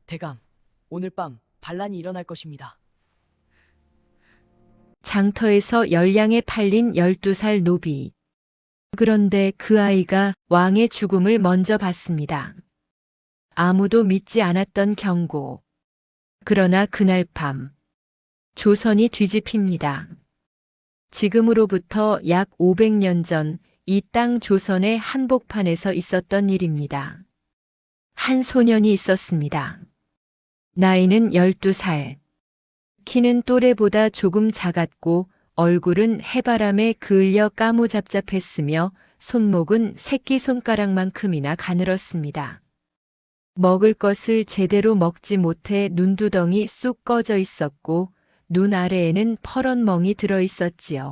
대감, 오늘 밤 반란이 일어날 것입니다. 장터에서 열량에 팔린 12살 노비. 그런데 그 아이가 왕의 죽음을 먼저 봤습니다. 아무도 믿지 않았던 경고. 그러나 그날 밤, 조선이 뒤집힙니다. 지금으로부터 약 500년 전 이 땅 조선의 한복판에서 있었던 일입니다. 한 소년이 있었습니다. 나이는 12살. 키는 또래보다 조금 작았고 얼굴은 해바람에 그을려 까무잡잡했으며 손목은 새끼손가락만큼이나 가늘었습니다. 먹을 것을 제대로 먹지 못해 눈두덩이 쑥 꺼져 있었고 눈 아래에는 퍼런 멍이 들어 있었지요.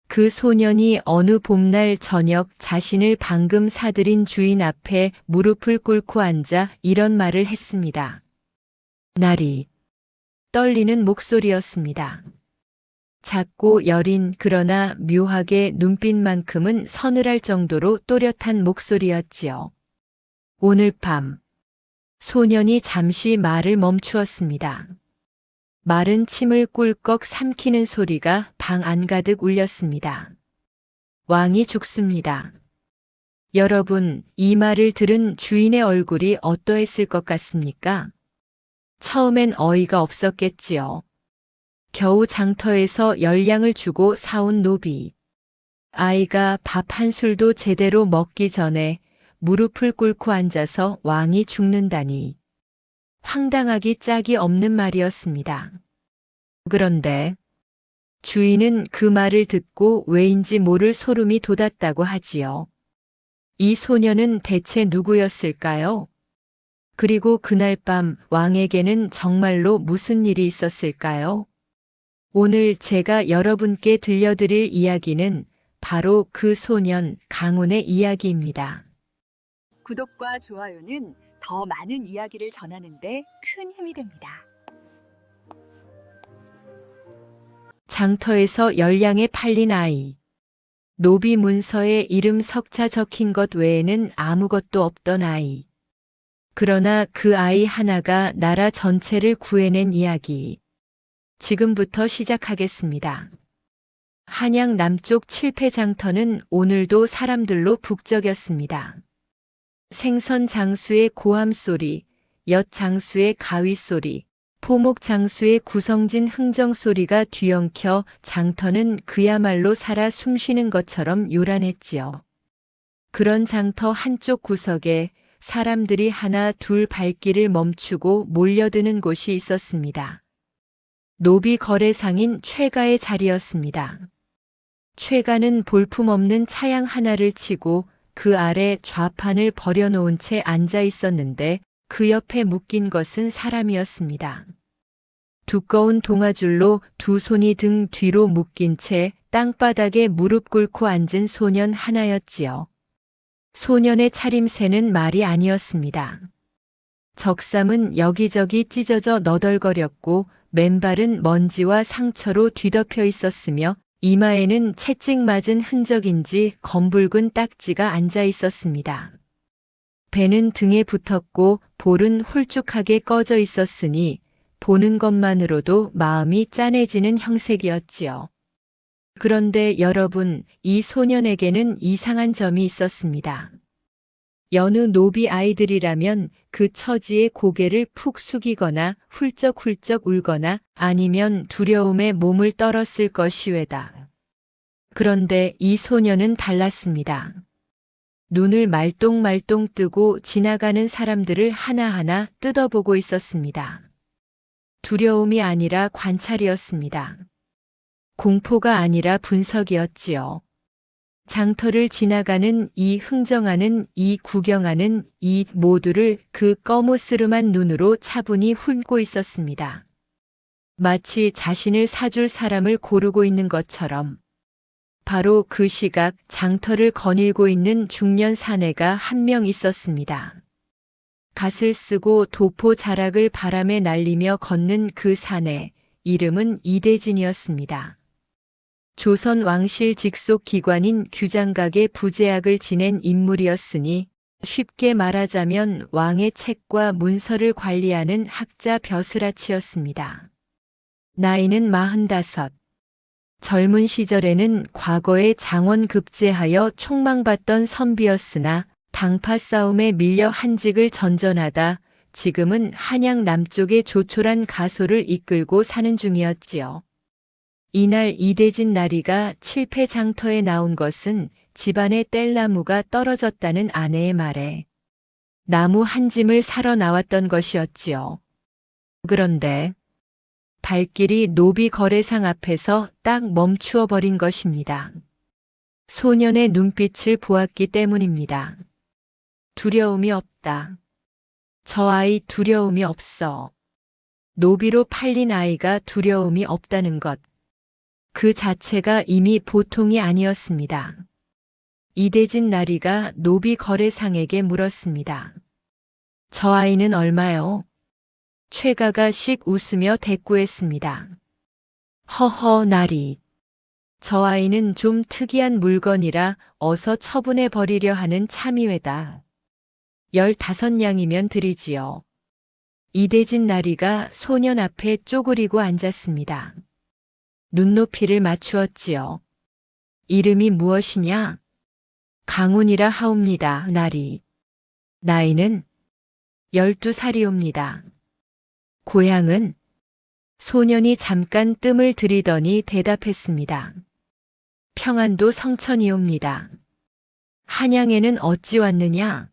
그 소년이 어느 봄날 저녁 자신을 방금 사들인 주인 앞에 무릎을 꿇고 앉아 이런 말을 했습니다. 나리. 떨리는 목소리였습니다. 작고 여린 그러나 묘하게 눈빛만큼은 서늘할 정도로 또렷한 목소리였지요. 오늘 밤, 소년이 잠시 말을 멈추었습니다. 마른 침을 꿀꺽 삼키는 소리가 방 안가득 울렸습니다. 왕이 죽습니다. 여러분, 이 말을 들은 주인의 얼굴이 어떠했을 것 같습니까? 처음엔 어이가 없었겠지요. 겨우 장터에서 열량을 주고 사온 노비. 아이가 밥 한 술도 제대로 먹기 전에 무릎을 꿇고 앉아서 왕이 죽는다니. 황당하기 짝이 없는 말이었습니다. 그런데 주인은 그 말을 듣고 왜인지 모를 소름이 돋았다고 하지요. 이 소년은 대체 누구였을까요? 그리고 그날 밤 왕에게는 정말로 무슨 일이 있었을까요? 오늘 제가 여러분께 들려드릴 이야기는 바로 그 소년 강훈의 이야기입니다. 구독과 좋아요는 더 많은 이야기를 전하는데 큰 힘이 됩니다. 장터에서 열량에 팔린 아이. 노비 문서에 이름 석자 적힌 것 외에는 아무것도 없던 아이. 그러나 그 아이 하나가 나라 전체를 구해낸 이야기. 지금부터 시작하겠습니다. 한양 남쪽 칠패장터는 오늘도 사람들로 북적였습니다. 생선 장수의 고함 소리, 엿 장수의 가위 소리, 포목 장수의 구성진 흥정 소리가 뒤엉켜 장터는 그야말로 살아 숨쉬는 것처럼 요란했지요. 그런 장터 한쪽 구석에 사람들이 하나 둘 발길을 멈추고 몰려드는 곳이 있었습니다. 노비 거래상인 최가의 자리였습니다. 최가는 볼품없는 차양 하나를 치고 그 아래 좌판을 버려놓은 채 앉아 있었는데 그 옆에 묶인 것은 사람이었습니다. 두꺼운 동아줄로 두 손이 등 뒤로 묶인 채 땅바닥에 무릎 꿇고 앉은 소년 하나였지요. 소년의 차림새는 말이 아니었습니다. 적삼은 여기저기 찢어져 너덜거렸고 맨발은 먼지와 상처로 뒤덮여 있었으며 이마에는 채찍 맞은 흔적인지 검붉은 딱지가 앉아 있었습니다. 배는 등에 붙었고 볼은 홀쭉하게 꺼져 있었으니 보는 것만으로도 마음이 짠해지는 형색이었지요. 그런데 여러분, 이 소년에게는 이상한 점이 있었습니다. 여느 노비 아이들이라면 그 처지에 고개를 푹 숙이거나 훌쩍훌쩍 울거나 아니면 두려움에 몸을 떨었을 것이외다. 그런데 이 소년은 달랐습니다. 눈을 말똥말똥 뜨고 지나가는 사람들을 하나하나 뜯어보고 있었습니다. 두려움이 아니라 관찰이었습니다. 공포가 아니라 분석이었지요. 장터를 지나가는 이 흥정하는 이 구경하는 이 모두를 그 꺼무스름한 눈으로 차분히 훑고 있었습니다. 마치 자신을 사줄 사람을 고르고 있는 것처럼. 바로 그 시각 장터를 거닐고 있는 중년 사내가 한 명 있었습니다. 갓을 쓰고 도포 자락을 바람에 날리며 걷는 그 사내, 이름은 이대진이었습니다. 조선 왕실 직속 기관인 규장각의 부제학을 지낸 인물이었으니 쉽게 말하자면 왕의 책과 문서를 관리하는 학자 벼슬아치였습니다. 나이는 45. 젊은 시절에는 과거에 장원 급제하여 촉망받던 선비였으나 당파 싸움에 밀려 한직을 전전하다 지금은 한양 남쪽의 조촐한 가소를 이끌고 사는 중이었지요. 이날 이대진 나리가 칠패장터에 나온 것은 집안의 뗄나무가 떨어졌다는 아내의 말에 나무 한 짐을 사러 나왔던 것이었지요. 그런데 발길이 노비 거래상 앞에서 딱 멈추어 버린 것입니다. 소년의 눈빛을 보았기 때문입니다. 두려움이 없다. 저 아이 두려움이 없어. 노비로 팔린 아이가 두려움이 없다는 것. 그 자체가 이미 보통이 아니었습니다. 이대진 나리가 노비 거래상에게 물었습니다. 저 아이는 얼마요? 최가가 씩 웃으며 대꾸했습니다. 허허 나리. 저 아이는 좀 특이한 물건이라 어서 처분해 버리려 하는 참이외다. 15냥이면 드리지요. 이대진 나리가 소년 앞에 쪼그리고 앉았습니다. 눈높이를 맞추었지요. 이름이 무엇이냐? 강훈이라 하옵니다, 나리. 나이는 12살이옵니다. 고향은? 소년이 잠깐 뜸을 들이더니 대답했습니다. 평안도 성천이옵니다. 한양에는 어찌 왔느냐?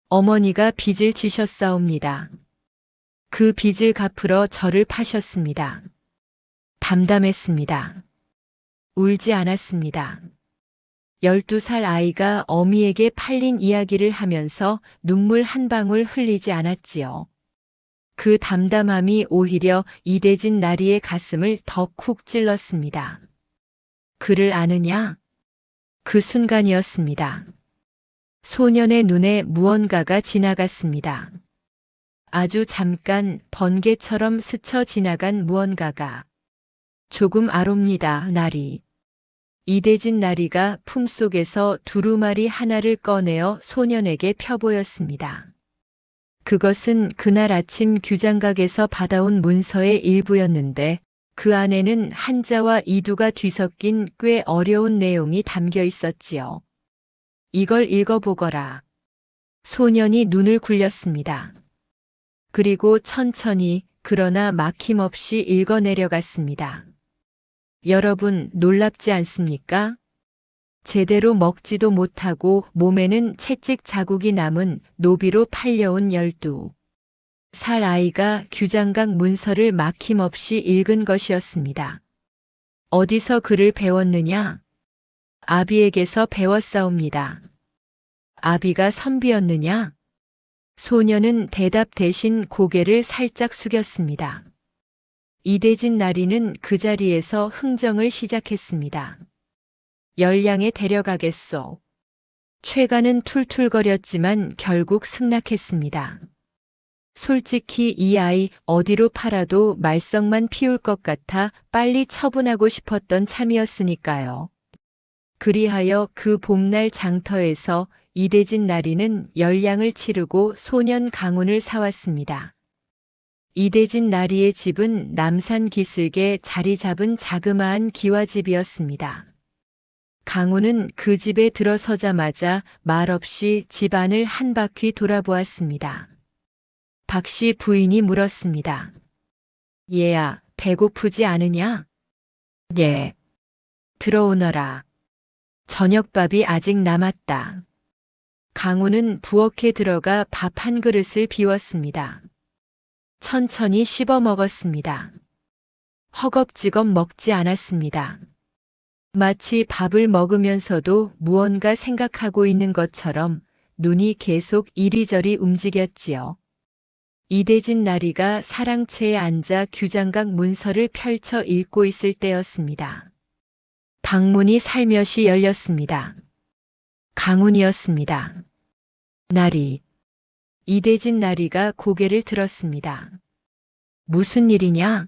어머니가 빚을 지셨사옵니다. 그 빚을 갚으러 저를 파셨습니다. 담담했습니다. 울지 않았습니다. 12살 아이가 어미에게 팔린 이야기를 하면서 눈물 한 방울 흘리지 않았지요. 그 담담함이 오히려 이대진 나리의 가슴을 더 쿡 찔렀습니다. 그를 아느냐? 그 순간이었습니다. 소년의 눈에 무언가가 지나갔습니다. 아주 잠깐 번개처럼 스쳐 지나간 무언가가. 조금 아롭니다, 나리. 이대진 나리가 품속에서 두루마리 하나를 꺼내어 소년에게 펴보였습니다. 그것은 그날 아침 규장각에서 받아온 문서의 일부였는데 그 안에는 한자와 이두가 뒤섞인 꽤 어려운 내용이 담겨 있었지요. 이걸 읽어보거라. 소년이 눈을 굴렸습니다. 그리고 천천히 그러나 막힘없이 읽어내려갔습니다. 여러분 놀랍지 않습니까? 제대로 먹지도 못하고 몸에는 채찍 자국이 남은 노비로 팔려온 12살 아이가 규장각 문서를 막힘없이 읽은 것이었습니다. 어디서 글을 배웠느냐? 아비에게서 배웠사옵니다. 아비가 선비였느냐? 소년은 대답 대신 고개를 살짝 숙였습니다. 이대진 나리는 그 자리에서 흥정을 시작했습니다. 열량에 데려가겠소. 최가는 툴툴거렸지만 결국 승낙했습니다. 솔직히 이 아이 어디로 팔아도 말썽만 피울 것 같아 빨리 처분하고 싶었던 참이었으니까요. 그리하여 그 봄날 장터에서 이대진 나리는 열량을 치르고 소년 강훈을 사왔습니다. 이대진 나리의 집은 남산 기슭에 자리 잡은 자그마한 기와집이었습니다. 강훈은 그 집에 들어서자마자 말없이 집 안을 한 바퀴 돌아보았습니다. 박씨 부인이 물었습니다. 얘야, 배고프지 않으냐? 예. 들어오너라. 저녁밥이 아직 남았다. 강훈은 부엌에 들어가 밥 한 그릇을 비웠습니다. 천천히 씹어 먹었습니다. 허겁지겁 먹지 않았습니다. 마치 밥을 먹으면서도 무언가 생각하고 있는 것처럼 눈이 계속 이리저리 움직였지요. 이대진 나리가 사랑채에 앉아 규장각 문서를 펼쳐 읽고 있을 때였습니다. 방문이 살며시 열렸습니다. 강훈이었습니다. 나리. 이대진 나리가 고개를 들었습니다. 무슨 일이냐?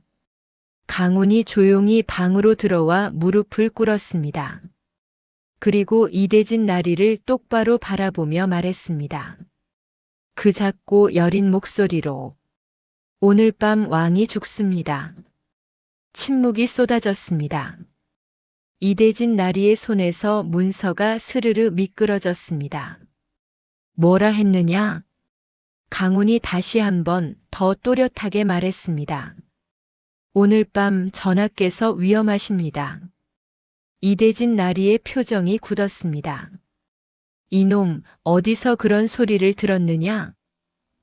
강훈이 조용히 방으로 들어와 무릎을 꿇었습니다. 그리고 이대진 나리를 똑바로 바라보며 말했습니다. 그 작고 여린 목소리로 오늘 밤 왕이 죽습니다. 침묵이 쏟아졌습니다. 이대진 나리의 손에서 문서가 스르르 미끄러졌습니다. 뭐라 했느냐? 강훈이 다시 한번 더 또렷하게 말했습니다. 오늘 밤 전하께서 위험하십니다. 이대진 나리의 표정이 굳었습니다. 이놈, 어디서 그런 소리를 들었느냐?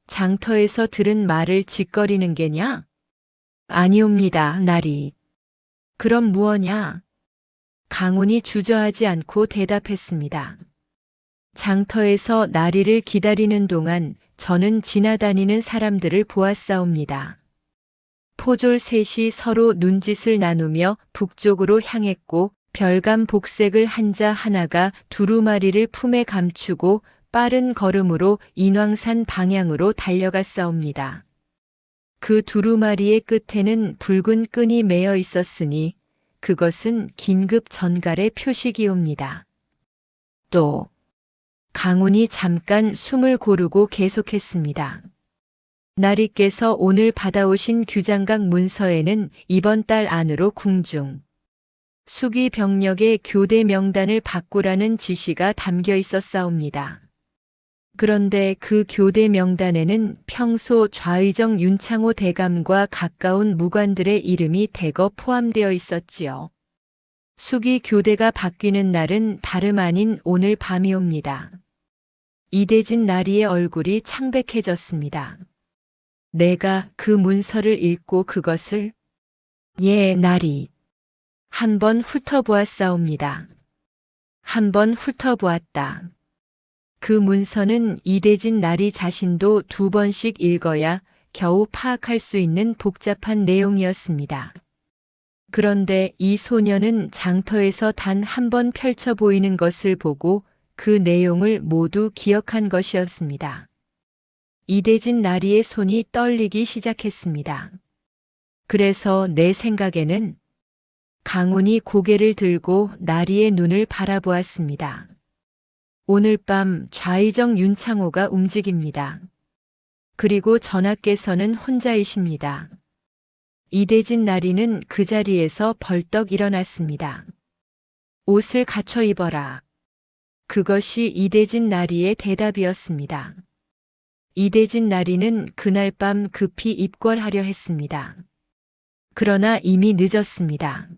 장터에서 들은 말을 짓거리는 게냐? 아니옵니다, 나리. 그럼 무엇냐? 강훈이 주저하지 않고 대답했습니다. 장터에서 나리를 기다리는 동안 저는 지나다니는 사람들을 보았사옵니다. 포졸 셋이 서로 눈짓을 나누며 북쪽으로 향했고 별감 복색을 한 자 하나가 두루마리를 품에 감추고 빠른 걸음으로 인왕산 방향으로 달려갔사옵니다. 그 두루마리의 끝에는 붉은 끈이 매어 있었으니 그것은 긴급 전갈의 표식이옵니다. 또 강훈이 잠깐 숨을 고르고 계속했습니다. 나리께서 오늘 받아오신 규장각 문서에는 이번 달 안으로 궁중, 수기 병력의 교대 명단을 바꾸라는 지시가 담겨 있었사옵니다. 그런데 그 교대 명단에는 평소 좌의정 윤창호 대감과 가까운 무관들의 이름이 대거 포함되어 있었지요. 수기 교대가 바뀌는 날은 다름 아닌 오늘 밤이옵니다. 이대진 나리의 얼굴이 창백해졌습니다. 내가 그 문서를 읽고 그것을 예, 나리. 한번 훑어보았사옵니다. 한번 훑어보았다. 그 문서는 이대진 나리 자신도 2번씩 읽어야 겨우 파악할 수 있는 복잡한 내용이었습니다. 그런데 이 소녀는 장터에서 단 한 번 펼쳐 보이는 것을 보고 그 내용을 모두 기억한 것이었습니다. 이대진 나리의 손이 떨리기 시작했습니다. 그래서 내 생각에는 강훈이 고개를 들고 나리의 눈을 바라보았습니다. 오늘 밤 좌의정 윤창호가 움직입니다. 그리고 전하께서는 혼자이십니다. 이대진 나리는 그 자리에서 벌떡 일어났습니다. 옷을 갖춰 입어라. 그것이 이대진 나리의 대답이었습니다. 이대진 나리는 그날 밤 급히 입궐하려 했습니다. 그러나 이미 늦었습니다.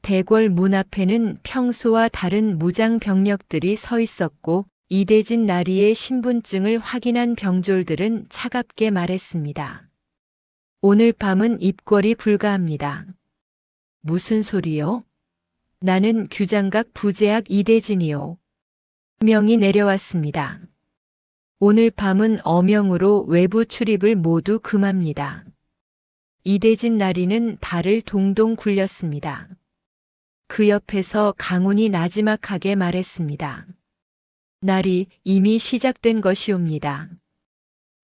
대궐 문 앞에는 평소와 다른 무장 병력들이 서 있었고 이대진 나리의 신분증을 확인한 병졸들은 차갑게 말했습니다. 오늘 밤은 입궐이 불가합니다. 무슨 소리요? 나는 규장각 부제학 이대진이요. 명이 내려왔습니다. 오늘 밤은 어명으로 외부 출입을 모두 금합니다. 이대진 나리는 발을 동동 굴렸습니다. 그 옆에서 강훈이 나지막하게 말했습니다. 날이 이미 시작된 것이옵니다.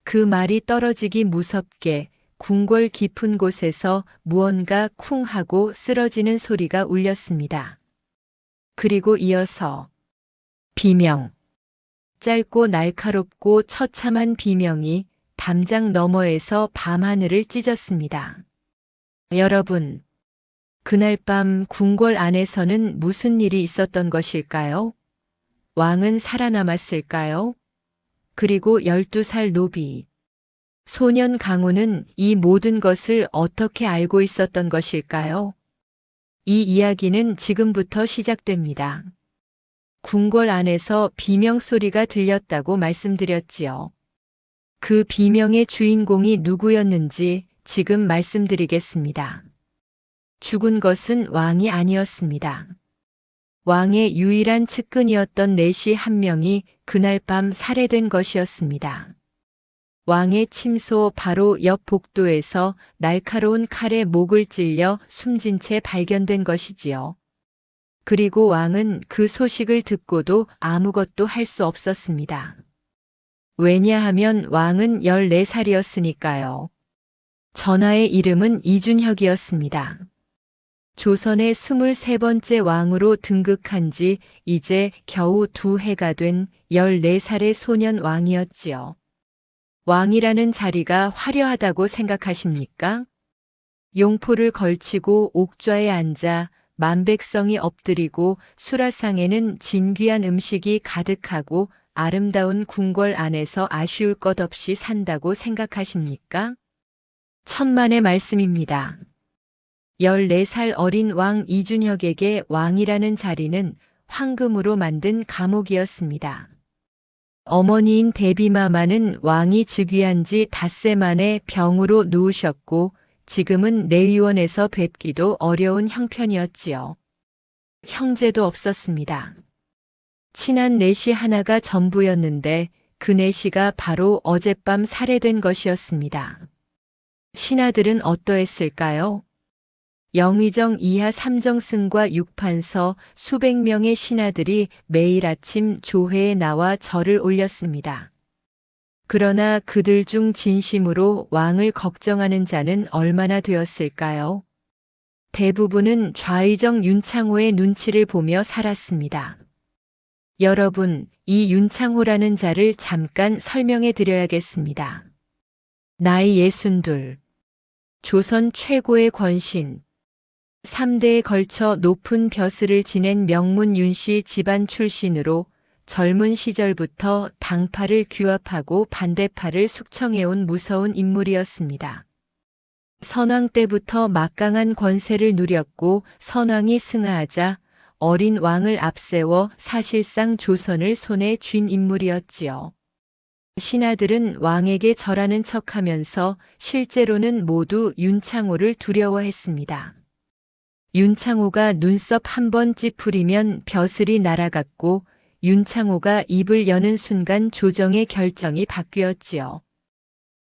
그 말이 떨어지기 무섭게 궁궐 깊은 곳에서 무언가 쿵 하고 쓰러지는 소리가 울렸습니다. 그리고 이어서 비명, 짧고 날카롭고 처참한 비명이 담장 너머에서 밤하늘을 찢었습니다. 여러분, 그날 밤 궁궐 안에서는 무슨 일이 있었던 것일까요? 왕은 살아남았을까요? 그리고 12살 노비, 소년 강훈은 이 모든 것을 어떻게 알고 있었던 것일까요? 이 이야기는 지금부터 시작됩니다. 궁궐 안에서 비명 소리가 들렸다고 말씀드렸지요. 그 비명의 주인공이 누구였는지 지금 말씀드리겠습니다. 죽은 것은 왕이 아니었습니다. 왕의 유일한 측근이었던 내시 한 명이 그날 밤 살해된 것이었습니다. 왕의 침소 바로 옆 복도에서 날카로운 칼에 목을 찔려 숨진 채 발견된 것이지요. 그리고 왕은 그 소식을 듣고도 아무것도 할 수 없었습니다. 왜냐하면 왕은 14살이었으니까요. 전하의 이름은 이준혁이었습니다. 조선의 23번째 왕으로 등극한 지 이제 겨우 2해가 된 14살의 소년 왕이었지요. 왕이라는 자리가 화려하다고 생각하십니까? 용포를 걸치고 옥좌에 앉아 만백성이 엎드리고 수라상에는 진귀한 음식이 가득하고 아름다운 궁궐 안에서 아쉬울 것 없이 산다고 생각하십니까? 천만의 말씀입니다. 14살 어린 왕 이준혁에게 왕이라는 자리는 황금으로 만든 감옥이었습니다. 어머니인 대비마마는 왕이 즉위한 지 닷새 만에 병으로 누우셨고 지금은 내의원에서 뵙기도 어려운 형편이었지요. 형제도 없었습니다. 친한 내시 하나가 전부였는데 그 내시가 바로 어젯밤 살해된 것이었습니다. 신하들은 어떠했을까요? 영의정 이하 삼정승과 육판서 수백 명의 신하들이 매일 아침 조회에 나와 절을 올렸습니다. 그러나 그들 중 진심으로 왕을 걱정하는 자는 얼마나 되었을까요? 대부분은 좌의정 윤창호의 눈치를 보며 살았습니다. 여러분, 이 윤창호라는 자를 잠깐 설명해 드려야겠습니다. 나이 62. 조선 최고의 권신. 3대에 걸쳐 높은 벼슬을 지낸 명문 윤씨 집안 출신으로 젊은 시절부터 당파를 규합하고 반대파를 숙청해온 무서운 인물이었습니다. 선왕 때부터 막강한 권세를 누렸고 선왕이 승하하자 어린 왕을 앞세워 사실상 조선을 손에 쥔 인물이었지요. 신하들은 왕에게 절하는 척하면서 실제로는 모두 윤창호를 두려워했습니다. 윤창호가 눈썹 한 번 찌푸리면 벼슬이 날아갔고 윤창호가 입을 여는 순간 조정의 결정이 바뀌었지요.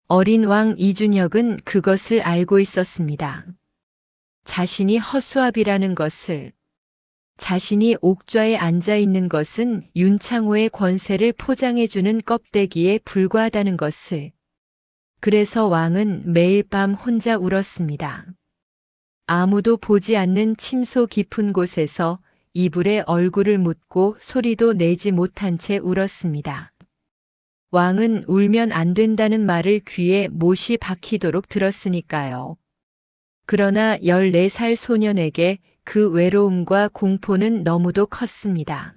어린 왕 이준혁은 그것을 알고 있었습니다. 자신이 허수아비라는 것을, 자신이 옥좌에 앉아 있는 것은 윤창호의 권세를 포장해주는 껍데기에 불과하다는 것을. 그래서 왕은 매일 밤 혼자 울었습니다. 아무도 보지 않는 침소 깊은 곳에서 이불에 얼굴을 묻고 소리도 내지 못한 채 울었습니다. 왕은 울면 안 된다는 말을 귀에 못이 박히도록 들었으니까요. 그러나 14살 소년에게 그 외로움과 공포는 너무도 컸습니다.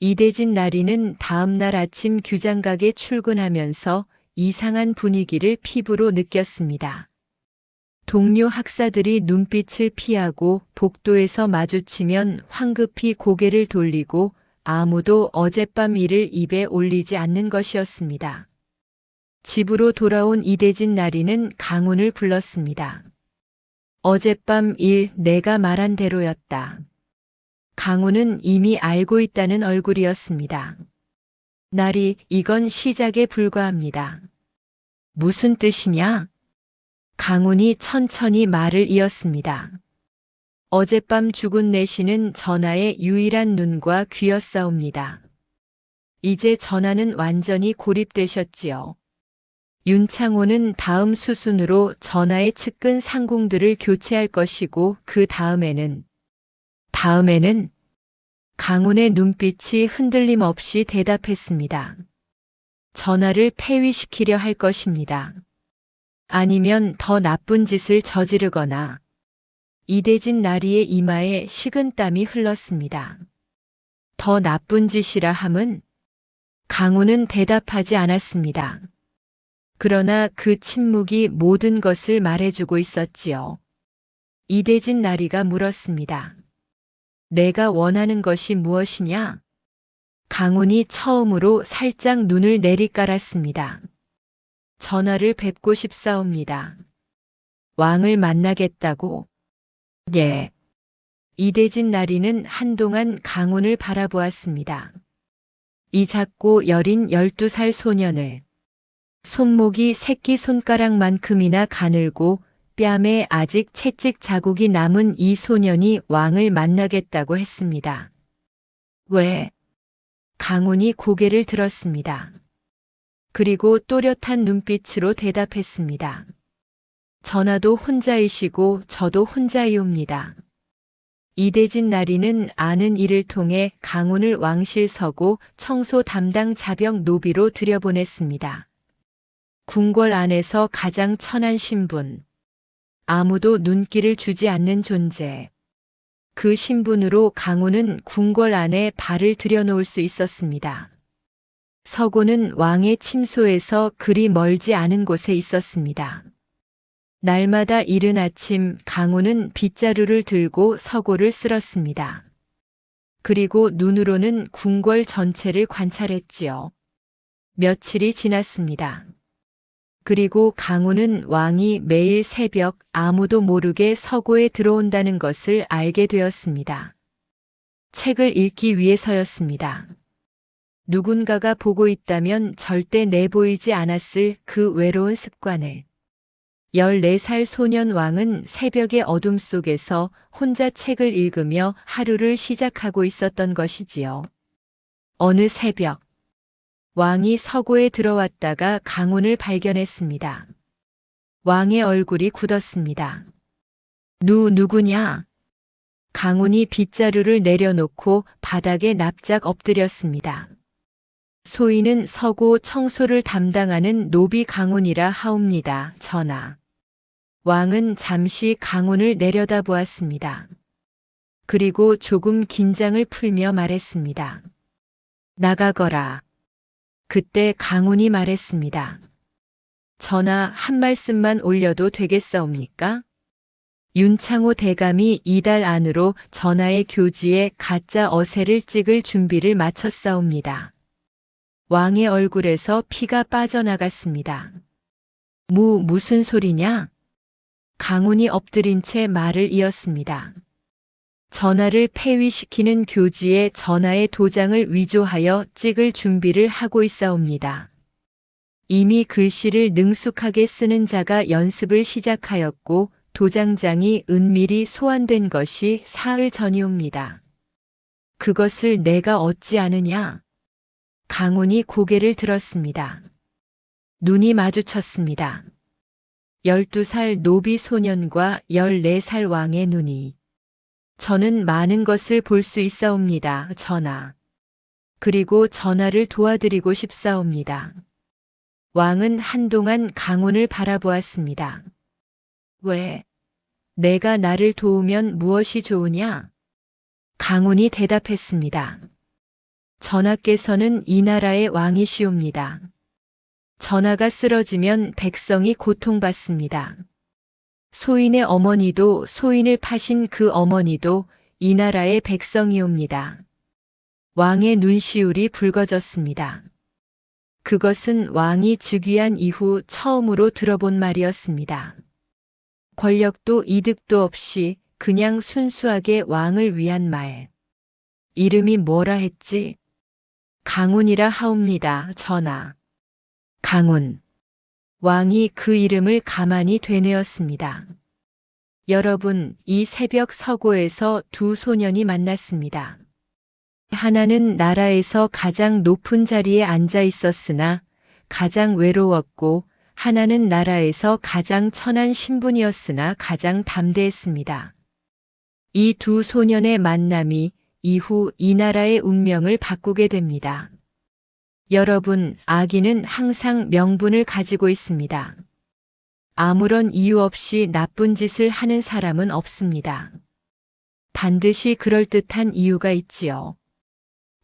이대진 나리는 다음 날 아침 규장각에 출근하면서 이상한 분위기를 피부로 느꼈습니다. 동료 학사들이 눈빛을 피하고 복도에서 마주치면 황급히 고개를 돌리고 아무도 어젯밤 일을 입에 올리지 않는 것이었습니다. 집으로 돌아온 이대진 나리는 강훈을 불렀습니다. 어젯밤 일 내가 말한 대로였다. 강훈은 이미 알고 있다는 얼굴이었습니다. 나리, 이건 시작에 불과합니다. 무슨 뜻이냐? 강훈이 천천히 말을 이었습니다. 어젯밤 죽은 내시는 전하의 유일한 눈과 귀였사옵니다. 이제 전하는 완전히 고립되셨지요. 윤창호는 다음 수순으로 전하의 측근 상궁들을 교체할 것이고 그 다음에는 강훈의 눈빛이 흔들림 없이 대답했습니다. 전하를 폐위시키려 할 것입니다. 아니면 더 나쁜 짓을 저지르거나. 이대진 나리의 이마에 식은땀이 흘렀습니다. 더 나쁜 짓이라 함은? 강훈은 대답하지 않았습니다. 그러나 그 침묵이 모든 것을 말해주고 있었지요. 이대진 나리가 물었습니다. 내가 원하는 것이 무엇이냐? 강훈이 처음으로 살짝 눈을 내리깔았습니다. 전하를 뵙고 싶사옵니다. 왕을 만나겠다고? 예. 이대진 나리는 한동안 강훈을 바라보았습니다. 이 작고 여린 12살 소년을, 손목이 새끼 손가락만큼이나 가늘고 뺨에 아직 채찍 자국이 남은 이 소년이 왕을 만나겠다고 했습니다. 왜? 강훈이 고개를 들었습니다. 그리고 또렷한 눈빛으로 대답했습니다. 전하도 혼자이시고 저도 혼자이옵니다. 이대진 나리는 아는 이를 통해 강훈을 왕실 서고 청소 담당 자병 노비로 들여보냈습니다. 궁궐 안에서 가장 천한 신분. 아무도 눈길을 주지 않는 존재. 그 신분으로 강훈은 궁궐 안에 발을 들여놓을 수 있었습니다. 서고는 왕의 침소에서 그리 멀지 않은 곳에 있었습니다. 날마다 이른 아침 강훈은 빗자루를 들고 서고를 쓸었습니다. 그리고 눈으로는 궁궐 전체를 관찰했지요. 며칠이 지났습니다. 그리고 강훈은 왕이 매일 새벽 아무도 모르게 서고에 들어온다는 것을 알게 되었습니다. 책을 읽기 위해서였습니다. 누군가가 보고 있다면 절대 내보이지 않았을 그 외로운 습관을. 14살 소년 왕은 새벽의 어둠 속에서 혼자 책을 읽으며 하루를 시작하고 있었던 것이지요. 어느 새벽, 왕이 서고에 들어왔다가 강훈을 발견했습니다. 왕의 얼굴이 굳었습니다. 누구냐? 강훈이 빗자루를 내려놓고 바닥에 납작 엎드렸습니다. 소인은 서고 청소를 담당하는 노비 강훈이라 하옵니다, 전하. 왕은 잠시 강훈을 내려다보았습니다. 그리고 조금 긴장을 풀며 말했습니다. 나가거라. 그때 강훈이 말했습니다. 전하, 한 말씀만 올려도 되겠사옵니까? 윤창호 대감이 이달 안으로 전하의 교지에 가짜 어세를 찍을 준비를 마쳤사옵니다. 왕의 얼굴에서 피가 빠져나갔습니다. 무슨 소리냐? 강훈이 엎드린 채 말을 이었습니다. 전하를 폐위시키는 교지에 전하의 도장을 위조하여 찍을 준비를 하고 있사옵니다. 이미 글씨를 능숙하게 쓰는 자가 연습을 시작하였고 도장장이 은밀히 소환된 것이 사흘 전이옵니다. 그것을 내가 얻지 않으냐? 강훈이 고개를 들었습니다. 눈이 마주쳤습니다. 12살 노비 소년과 14살 왕의 눈이. 저는 많은 것을 볼 수 있사옵니다, 전하. 그리고 전하를 도와드리고 싶사옵니다. 왕은 한동안 강훈을 바라보았습니다. 왜? 내가 나를 도우면 무엇이 좋으냐? 강훈이 대답했습니다. 전하께서는 이 나라의 왕이시옵니다. 전하가 쓰러지면 백성이 고통받습니다. 소인의 어머니도 소인을 파신 그 어머니도 이 나라의 백성이옵니다. 왕의 눈시울이 붉어졌습니다. 그것은 왕이 즉위한 이후 처음으로 들어본 말이었습니다. 권력도 이득도 없이 그냥 순수하게 왕을 위한 말. 이름이 뭐라 했지? 강훈이라 하옵니다, 전하. 강훈. 왕이 그 이름을 가만히 되뇌었습니다. 여러분, 이 새벽 서고에서 두 소년이 만났습니다. 하나는 나라에서 가장 높은 자리에 앉아 있었으나 가장 외로웠고, 하나는 나라에서 가장 천한 신분이었으나 가장 담대했습니다. 이 두 소년의 만남이 이후 이 나라의 운명을 바꾸게 됩니다. 여러분, 악인은 항상 명분을 가지고 있습니다. 아무런 이유 없이 나쁜 짓을 하는 사람은 없습니다. 반드시 그럴듯한 이유가 있지요.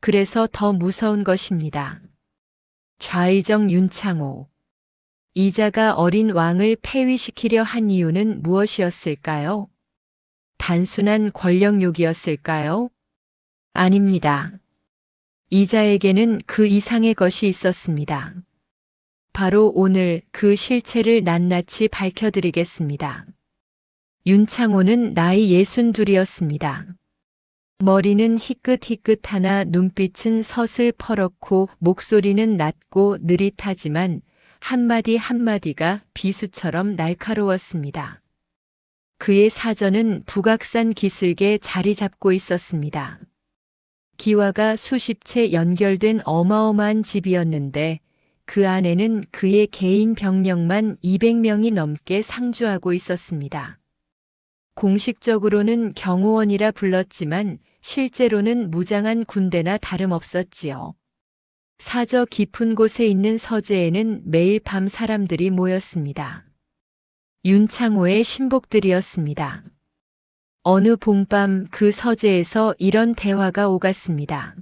그래서 더 무서운 것입니다. 좌의정 윤창호. 이자가 어린 왕을 폐위시키려 한 이유는 무엇이었을까요? 단순한 권력욕이었을까요? 아닙니다. 이자에게는 그 이상의 것이 있었습니다. 바로 오늘 그 실체를 낱낱이 밝혀드리겠습니다. 윤창호는 나이 62이었습니다. 머리는 희끗희끗하나 눈빛은 서슬퍼렇고 목소리는 낮고 느릿하지만 한마디 한마디가 비수처럼 날카로웠습니다. 그의 사전은 북악산 기슭에 자리 잡고 있었습니다. 기와가 수십 채 연결된 어마어마한 집이었는데 그 안에는 그의 개인 병력만 200명이 넘게 상주하고 있었습니다. 공식적으로는 경호원이라 불렀지만 실제로는 무장한 군대나 다름없었지요. 사저 깊은 곳에 있는 서재에는 매일 밤 사람들이 모였습니다. 윤창호의 신복들이었습니다. 어느 봄밤 그 서재에서 이런 대화가 오갔습니다.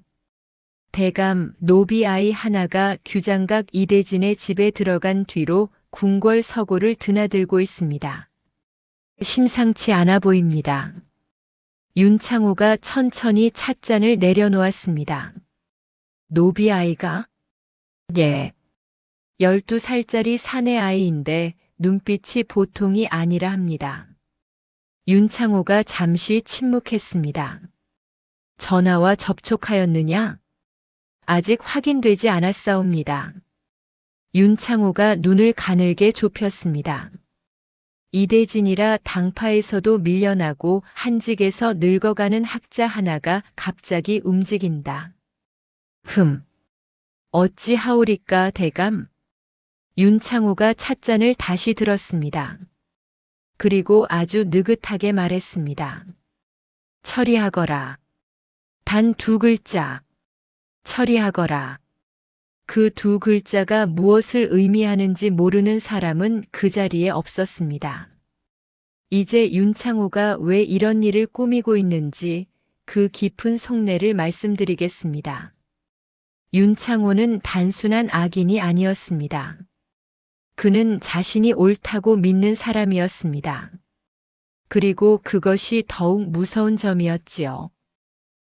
대감 노비 아이 하나가 규장각 이대진의 집에 들어간 뒤로 궁궐 서고를 드나들고 있습니다. 심상치 않아 보입니다. 윤창호가 천천히 찻잔을 내려놓았습니다. 노비 아이가? 예. 12살짜리 사내 아이인데 눈빛이 보통이 아니라 합니다. 윤창호가 잠시 침묵했습니다. 전화와 접촉하였느냐? 아직 확인되지 않았사옵니다. 윤창호가 눈을 가늘게 좁혔습니다. 이대진이라 당파에서도 밀려나고 한직에서 늙어가는 학자 하나가 갑자기 움직인다. 어찌 하오리까 대감? 윤창호가 찻잔을 다시 들었습니다. 그리고 아주 느긋하게 말했습니다. 처리하거라. 단 2글자. 처리하거라. 그 2글자가 무엇을 의미하는지 모르는 사람은 그 자리에 없었습니다. 이제 윤창호가 왜 이런 일을 꾸미고 있는지 그 깊은 속내를 말씀드리겠습니다. 윤창호는 단순한 악인이 아니었습니다. 그는 자신이 옳다고 믿는 사람이었습니다. 그리고 그것이 더욱 무서운 점이었지요.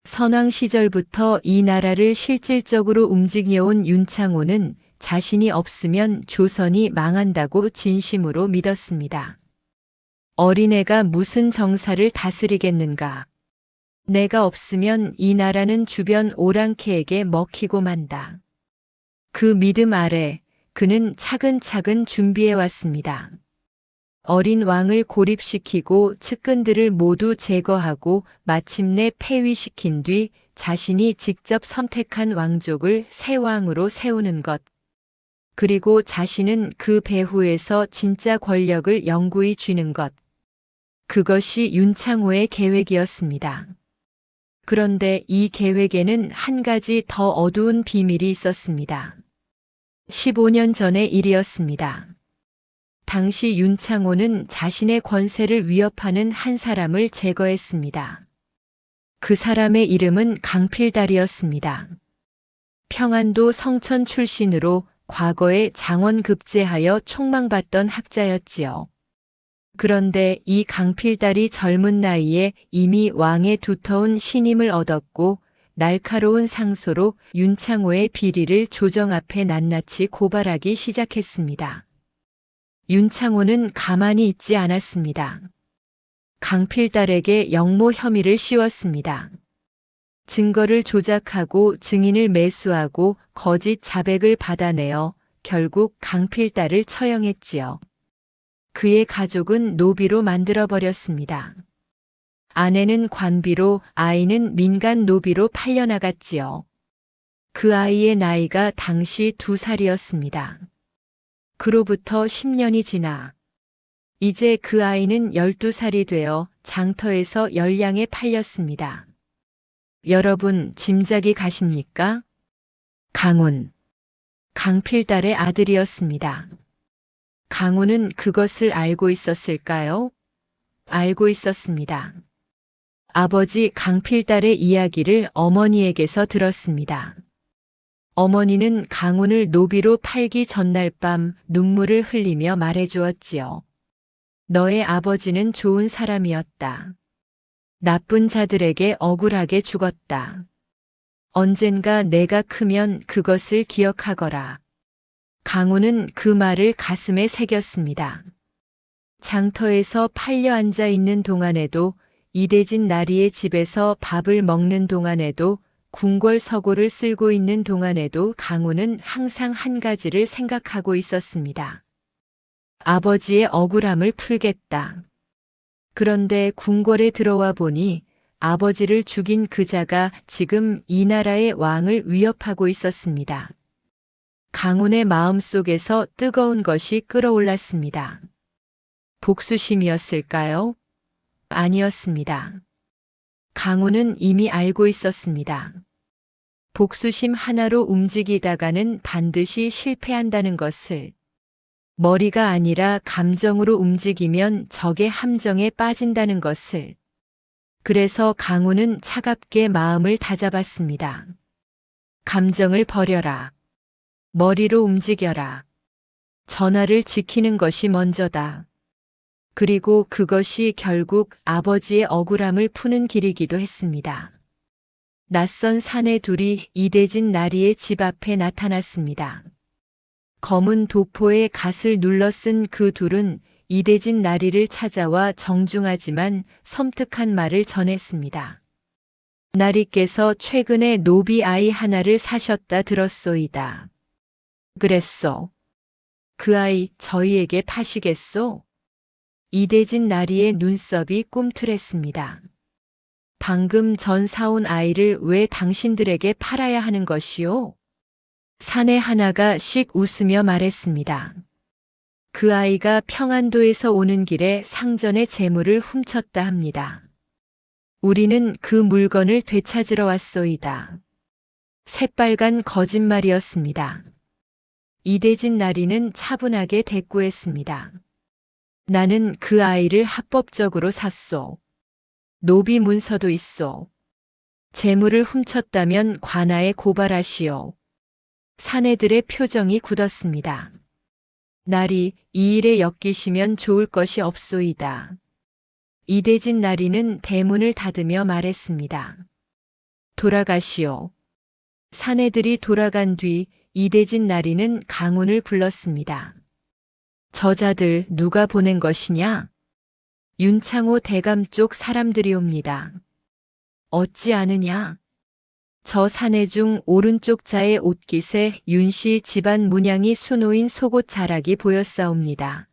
선왕 시절부터 이 나라를 실질적으로 움직여온 윤창호는 자신이 없으면 조선이 망한다고 진심으로 믿었습니다. 어린애가 무슨 정사를 다스리겠는가? 내가 없으면 이 나라는 주변 오랑캐에게 먹히고 만다. 그 믿음 아래 그는 차근차근 준비해왔습니다. 어린 왕을 고립시키고 측근들을 모두 제거하고 마침내 폐위시킨 뒤 자신이 직접 선택한 왕족을 새 왕으로 세우는 것. 그리고 자신은 그 배후에서 진짜 권력을 영구히 쥐는 것. 그것이 윤창호의 계획이었습니다. 그런데 이 계획에는 한 가지 더 어두운 비밀이 있었습니다. 15년 전의 일이었습니다. 당시 윤창호는 자신의 권세를 위협하는 한 사람을 제거했습니다. 그 사람의 이름은 강필달이었습니다. 평안도 성천 출신으로 과거에 장원급제하여 촉망받던 학자였지요. 그런데 이 강필달이 젊은 나이에 이미 왕의 두터운 신임을 얻었고 날카로운 상소로 윤창호의 비리를 조정 앞에 낱낱이 고발하기 시작했습니다. 윤창호는 가만히 있지 않았습니다. 강필달에게 영모 혐의를 씌웠습니다. 증거를 조작하고 증인을 매수하고 거짓 자백을 받아내어 결국 강필달을 처형했지요. 그의 가족은 노비로 만들어버렸습니다. 아내는 관비로, 아이는 민간 노비로 팔려나갔지요. 그 아이의 나이가 당시 2살이었습니다. 그로부터 10년이 지나 이제 그 아이는 12살이 되어 장터에서 열량에 팔렸습니다. 여러분 짐작이 가십니까? 강훈, 강필달의 아들이었습니다. 강훈은 그것을 알고 있었을까요? 알고 있었습니다. 아버지 강필달의 이야기를 어머니에게서 들었습니다. 어머니는 강훈을 노비로 팔기 전날 밤 눈물을 흘리며 말해주었지요. 너의 아버지는 좋은 사람이었다. 나쁜 자들에게 억울하게 죽었다. 언젠가 내가 크면 그것을 기억하거라. 강훈은 그 말을 가슴에 새겼습니다. 장터에서 팔려 앉아 있는 동안에도 이대진 나리의 집에서 밥을 먹는 동안에도 궁궐 서고를 쓸고 있는 동안에도 강훈은 항상 한 가지를 생각하고 있었습니다. 아버지의 억울함을 풀겠다. 그런데 궁궐에 들어와 보니 아버지를 죽인 그자가 지금 이 나라의 왕을 위협하고 있었습니다. 강훈의 마음속에서 뜨거운 것이 끓어올랐습니다. 복수심이었을까요? 아니었습니다. 강훈은 이미 알고 있었습니다. 복수심 하나로 움직이다가는 반드시 실패한다는 것을. 머리가 아니라 감정으로 움직이면 적의 함정에 빠진다는 것을. 그래서 강훈은 차갑게 마음을 다잡았습니다. 감정을 버려라. 머리로 움직여라. 전하를 지키는 것이 먼저다. 그리고 그것이 결국 아버지의 억울함을 푸는 길이기도 했습니다. 낯선 사내 둘이 이대진 나리의 집 앞에 나타났습니다. 검은 도포에 갓을 눌러 쓴 그 둘은 이대진 나리를 찾아와 정중하지만 섬뜩한 말을 전했습니다. 나리께서 최근에 노비 아이 하나를 사셨다 들었소이다. 그랬소. 그 아이 저희에게 파시겠소? 이대진 나리의 눈썹이 꿈틀했습니다. 방금 전 사온 아이를 왜 당신들에게 팔아야 하는 것이오? 사내 하나가 씩 웃으며 말했습니다. 그 아이가 평안도에서 오는 길에 상전의 재물을 훔쳤다 합니다. 우리는 그 물건을 되찾으러 왔소이다. 새빨간 거짓말이었습니다. 이대진 나리는 차분하게 대꾸했습니다. 나는 그 아이를 합법적으로 샀소. 노비 문서도 있소. 재물을 훔쳤다면 관아에 고발하시오. 사내들의 표정이 굳었습니다. 나리, 이 일에 엮이시면 좋을 것이 없소이다. 이대진 나리는 대문을 닫으며 말했습니다. 돌아가시오. 사내들이 돌아간 뒤 이대진 나리는 강훈을 불렀습니다. 저자들 누가 보낸 것이냐? 윤창호 대감 쪽 사람들이옵니다. 어찌 아느냐? 저 사내 중 오른쪽 자의 옷깃에 윤씨 집안 문양이 수놓인 속옷 자락이 보였사옵니다.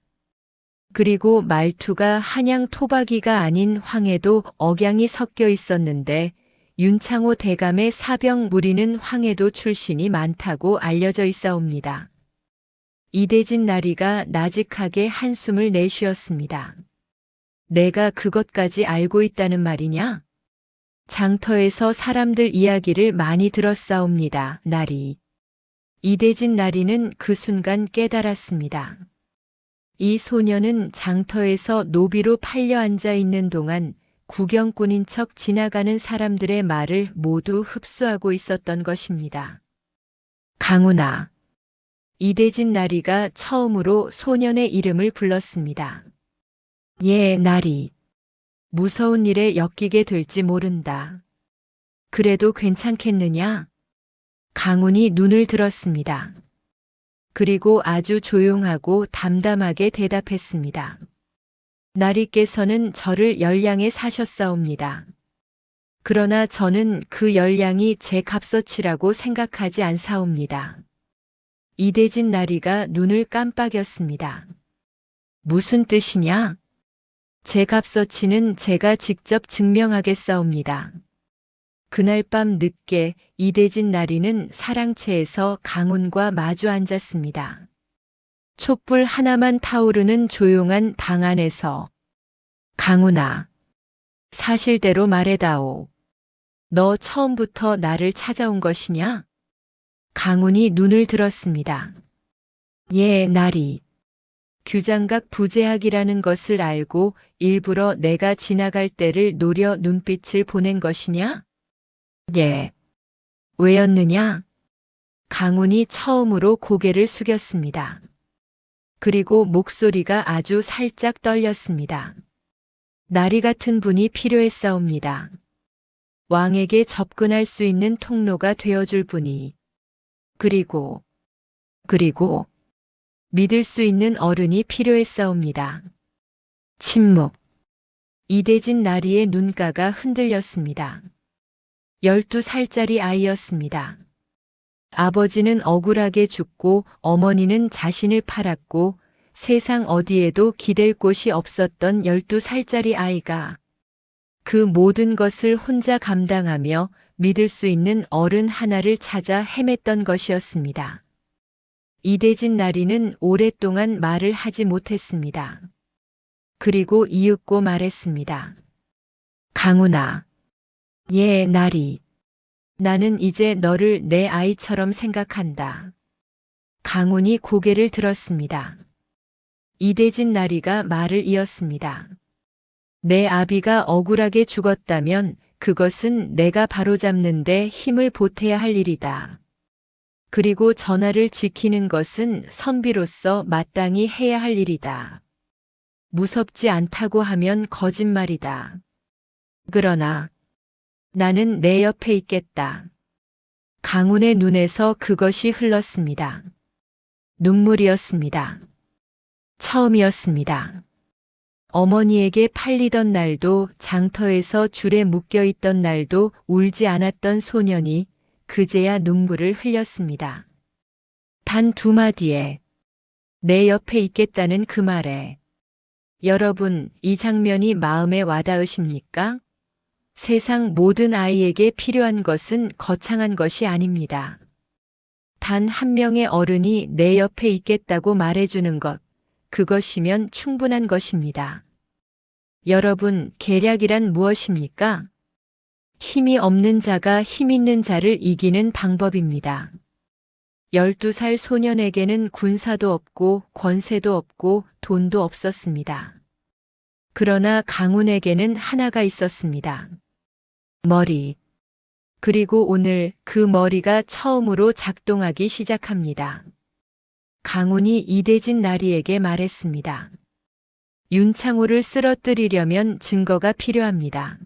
그리고 말투가 한양 토박이가 아닌 황해도 억양이 섞여 있었는데 윤창호 대감의 사병 무리는 황해도 출신이 많다고 알려져 있사옵니다. 이대진 나리가 나직하게 한숨을 내쉬었습니다. 내가 그것까지 알고 있다는 말이냐? 장터에서 사람들 이야기를 많이 들었사옵니다, 나리. 이대진 나리는 그 순간 깨달았습니다. 이 소녀는 장터에서 노비로 팔려 앉아 있는 동안 구경꾼인 척 지나가는 사람들의 말을 모두 흡수하고 있었던 것입니다. 강훈아. 이대진 나리가 처음으로 소년의 이름을 불렀습니다. 예, 나리. 무서운 일에 엮이게 될지 모른다. 그래도 괜찮겠느냐? 강훈이 눈을 들었습니다. 그리고 아주 조용하고 담담하게 대답했습니다. 나리께서는 저를 열량에 사셨사옵니다. 그러나 저는 그 열량이 제 값어치라고 생각하지 않사옵니다. 이대진 나리가 눈을 깜빡였습니다. 무슨 뜻이냐? 제 값어치는 제가 직접 증명하겠사옵니다. 그날 밤 늦게 이대진 나리는 사랑채에서 강훈과 마주 앉았습니다. 촛불 하나만 타오르는 조용한 방 안에서. 강훈아, 사실대로 말해다오. 너 처음부터 나를 찾아온 것이냐? 강훈이 눈을 들었습니다. 예, 나리. 규장각 부재학이라는 것을 알고 일부러 내가 지나갈 때를 노려 눈빛을 보낸 것이냐? 예. 왜였느냐? 강훈이 처음으로 고개를 숙였습니다. 그리고 목소리가 아주 살짝 떨렸습니다. 나리 같은 분이 필요했사옵니다. 왕에게 접근할 수 있는 통로가 되어줄 분이. 그리고 믿을 수 있는 어른이 필요했사옵니다. 침묵. 이대진 나리의 눈가가 흔들렸습니다. 12살짜리 아이였습니다. 아버지는 억울하게 죽고 어머니는 자신을 팔았고 세상 어디에도 기댈 곳이 없었던 12살짜리 아이가 그 모든 것을 혼자 감당하며 믿을 수 있는 어른 하나를 찾아 헤맸던 것이었습니다. 이대진 나리는 오랫동안 말을 하지 못했습니다. 그리고 이윽고 말했습니다. 강훈아. 예, 나리. 나는 이제 너를 내 아이처럼 생각한다. 강훈이 고개를 들었습니다. 이대진 나리가 말을 이었습니다. 내 아비가 억울하게 죽었다면 그것은 내가 바로잡는데 힘을 보태야 할 일이다. 그리고 전하를 지키는 것은 선비로서 마땅히 해야 할 일이다. 무섭지 않다고 하면 거짓말이다. 그러나 나는 내 옆에 있겠다. 강훈의 눈에서 그것이 흘렀습니다. 눈물이었습니다. 처음이었습니다. 어머니에게 팔리던 날도 장터에서 줄에 묶여 있던 날도 울지 않았던 소년이 그제야 눈물을 흘렸습니다. 단 두 마디에 내 옆에 있겠다는 그 말에 여러분 이 장면이 마음에 와닿으십니까? 세상 모든 아이에게 필요한 것은 거창한 것이 아닙니다. 단 한 명의 어른이 내 옆에 있겠다고 말해주는 것, 그것이면 충분한 것입니다. 여러분, 계략이란 무엇입니까? 힘이 없는 자가 힘 있는 자를 이기는 방법입니다. 12살 소년에게는 군사도 없고 권세도 없고 돈도 없었습니다. 그러나 강훈에게는 하나가 있었습니다. 머리. 그리고 오늘 그 머리가 처음으로 작동하기 시작합니다. 강훈이 이대진 나리에게 말했습니다. 윤창호를 쓰러뜨리려면 증거가 필요합니다.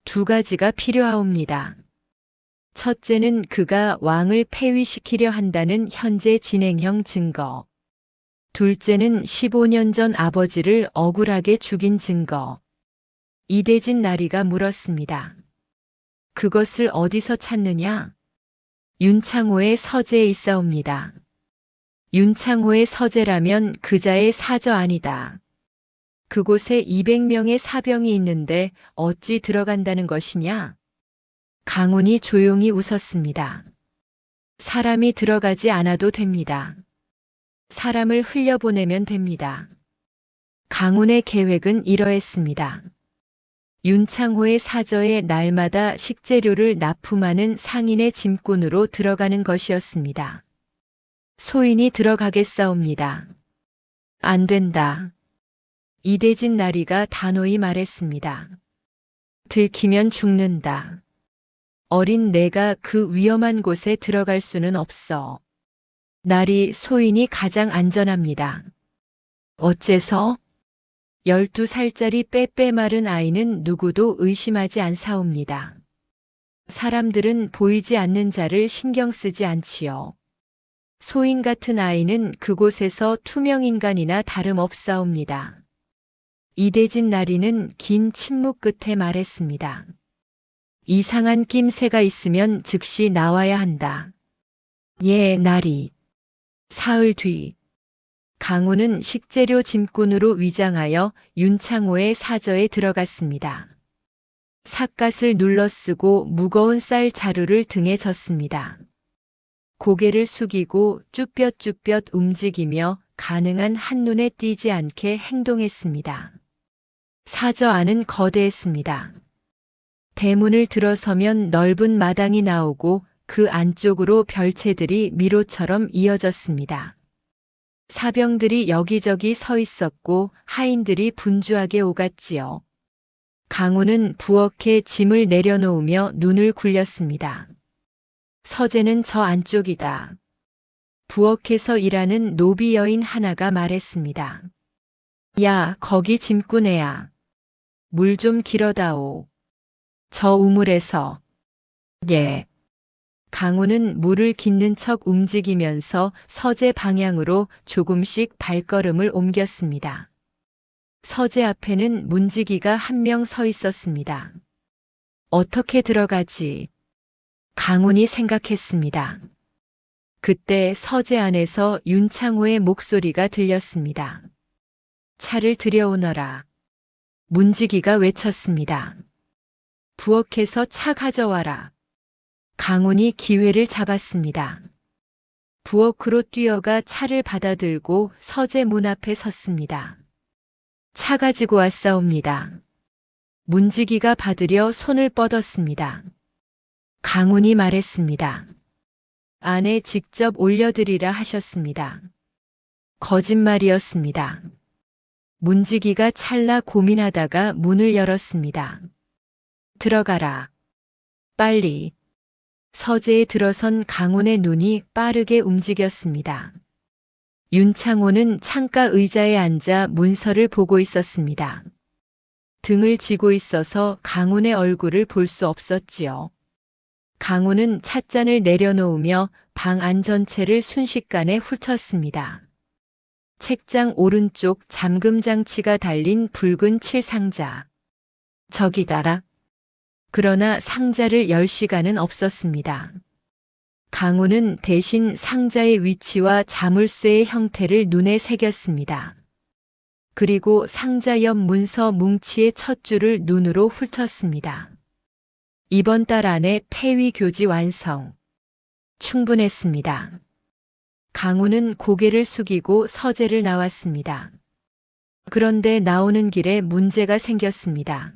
두 가지가 필요하옵니다. 첫째는 그가 왕을 폐위시키려 한다는 현재 진행형 증거. 둘째는 15년 전 아버지를 억울하게 죽인 증거. 이대진 나리가 물었습니다. 그것을 어디서 찾느냐? 윤창호의 서재에 있사옵니다. 윤창호의 서재라면 그자의 사저 아니다. 그곳에 200명의 사병이 있는데 어찌 들어간다는 것이냐? 강훈이 조용히 웃었습니다. 사람이 들어가지 않아도 됩니다. 사람을 흘려보내면 됩니다. 강훈의 계획은 이러했습니다. 윤창호의 사저에 날마다 식재료를 납품하는 상인의 짐꾼으로 들어가는 것이었습니다. 소인이 들어가겠사옵니다. 안 된다. 이대진 나리가 단호히 말했습니다. 들키면 죽는다. 어린 내가 그 위험한 곳에 들어갈 수는 없어. 나리 소인이 가장 안전합니다. 어째서? 12살짜리 빼빼 마른 아이는 누구도 의심하지 않사옵니다. 사람들은 보이지 않는 자를 신경 쓰지 않지요. 소인 같은 아이는 그곳에서 투명인간이나 다름없사옵니다. 이대진 나리는 긴 침묵 끝에 말했습니다. 이상한 낌새가 있으면 즉시 나와야 한다. 예, 나리. 사흘 뒤. 강훈은 식재료 짐꾼으로 위장하여 윤창호의 사저에 들어갔습니다. 삿갓을 눌러쓰고 무거운 쌀 자루를 등에 졌습니다. 고개를 숙이고 쭈뼛쭈뼛 움직이며 가능한 한눈에 띄지 않게 행동했습니다. 사저 안은 거대했습니다. 대문을 들어서면 넓은 마당이 나오고 그 안쪽으로 별채들이 미로처럼 이어졌습니다. 사병들이 여기저기 서 있었고 하인들이 분주하게 오갔지요. 강훈은 부엌에 짐을 내려놓으며 눈을 굴렸습니다. 서재는 저 안쪽이다. 부엌에서 일하는 노비 여인 하나가 말했습니다. 야, 거기 짐꾼애야. 물 좀 길어다오. 저 우물에서. 예. 강훈은 물을 깃는 척 움직이면서 서재 방향으로 조금씩 발걸음을 옮겼습니다. 서재 앞에는 문지기가 한 명 서 있었습니다. 어떻게 들어가지? 강훈이 생각했습니다. 그때 서재 안에서 윤창호의 목소리가 들렸습니다. 차를 들여오너라. 문지기가 외쳤습니다. 부엌에서 차 가져와라. 강훈이 기회를 잡았습니다. 부엌으로 뛰어가 차를 받아들고 서재 문 앞에 섰습니다. 차 가지고 왔사옵니다. 문지기가 받으려 손을 뻗었습니다. 강훈이 말했습니다. 안에 직접 올려드리라 하셨습니다. 거짓말이었습니다. 문지기가 찰나 고민하다가 문을 열었습니다. 들어가라. 빨리. 서재에 들어선 강훈의 눈이 빠르게 움직였습니다. 윤창호는 창가 의자에 앉아 문서를 보고 있었습니다. 등을 지고 있어서 강훈의 얼굴을 볼 수 없었지요. 강훈은 찻잔을 내려놓으며 방 안 전체를 순식간에 훑었습니다. 책장 오른쪽 잠금 장치가 달린 붉은 칠상자. 저기다라. 그러나 상자를 열 시간은 없었습니다. 강훈은 대신 상자의 위치와 자물쇠의 형태를 눈에 새겼습니다. 그리고 상자 옆 문서 뭉치의 첫 줄을 눈으로 훑었습니다. 이번 달 안에 폐위 교지 완성. 충분했습니다. 강훈은 고개를 숙이고 서재를 나왔습니다. 그런데 나오는 길에 문제가 생겼습니다.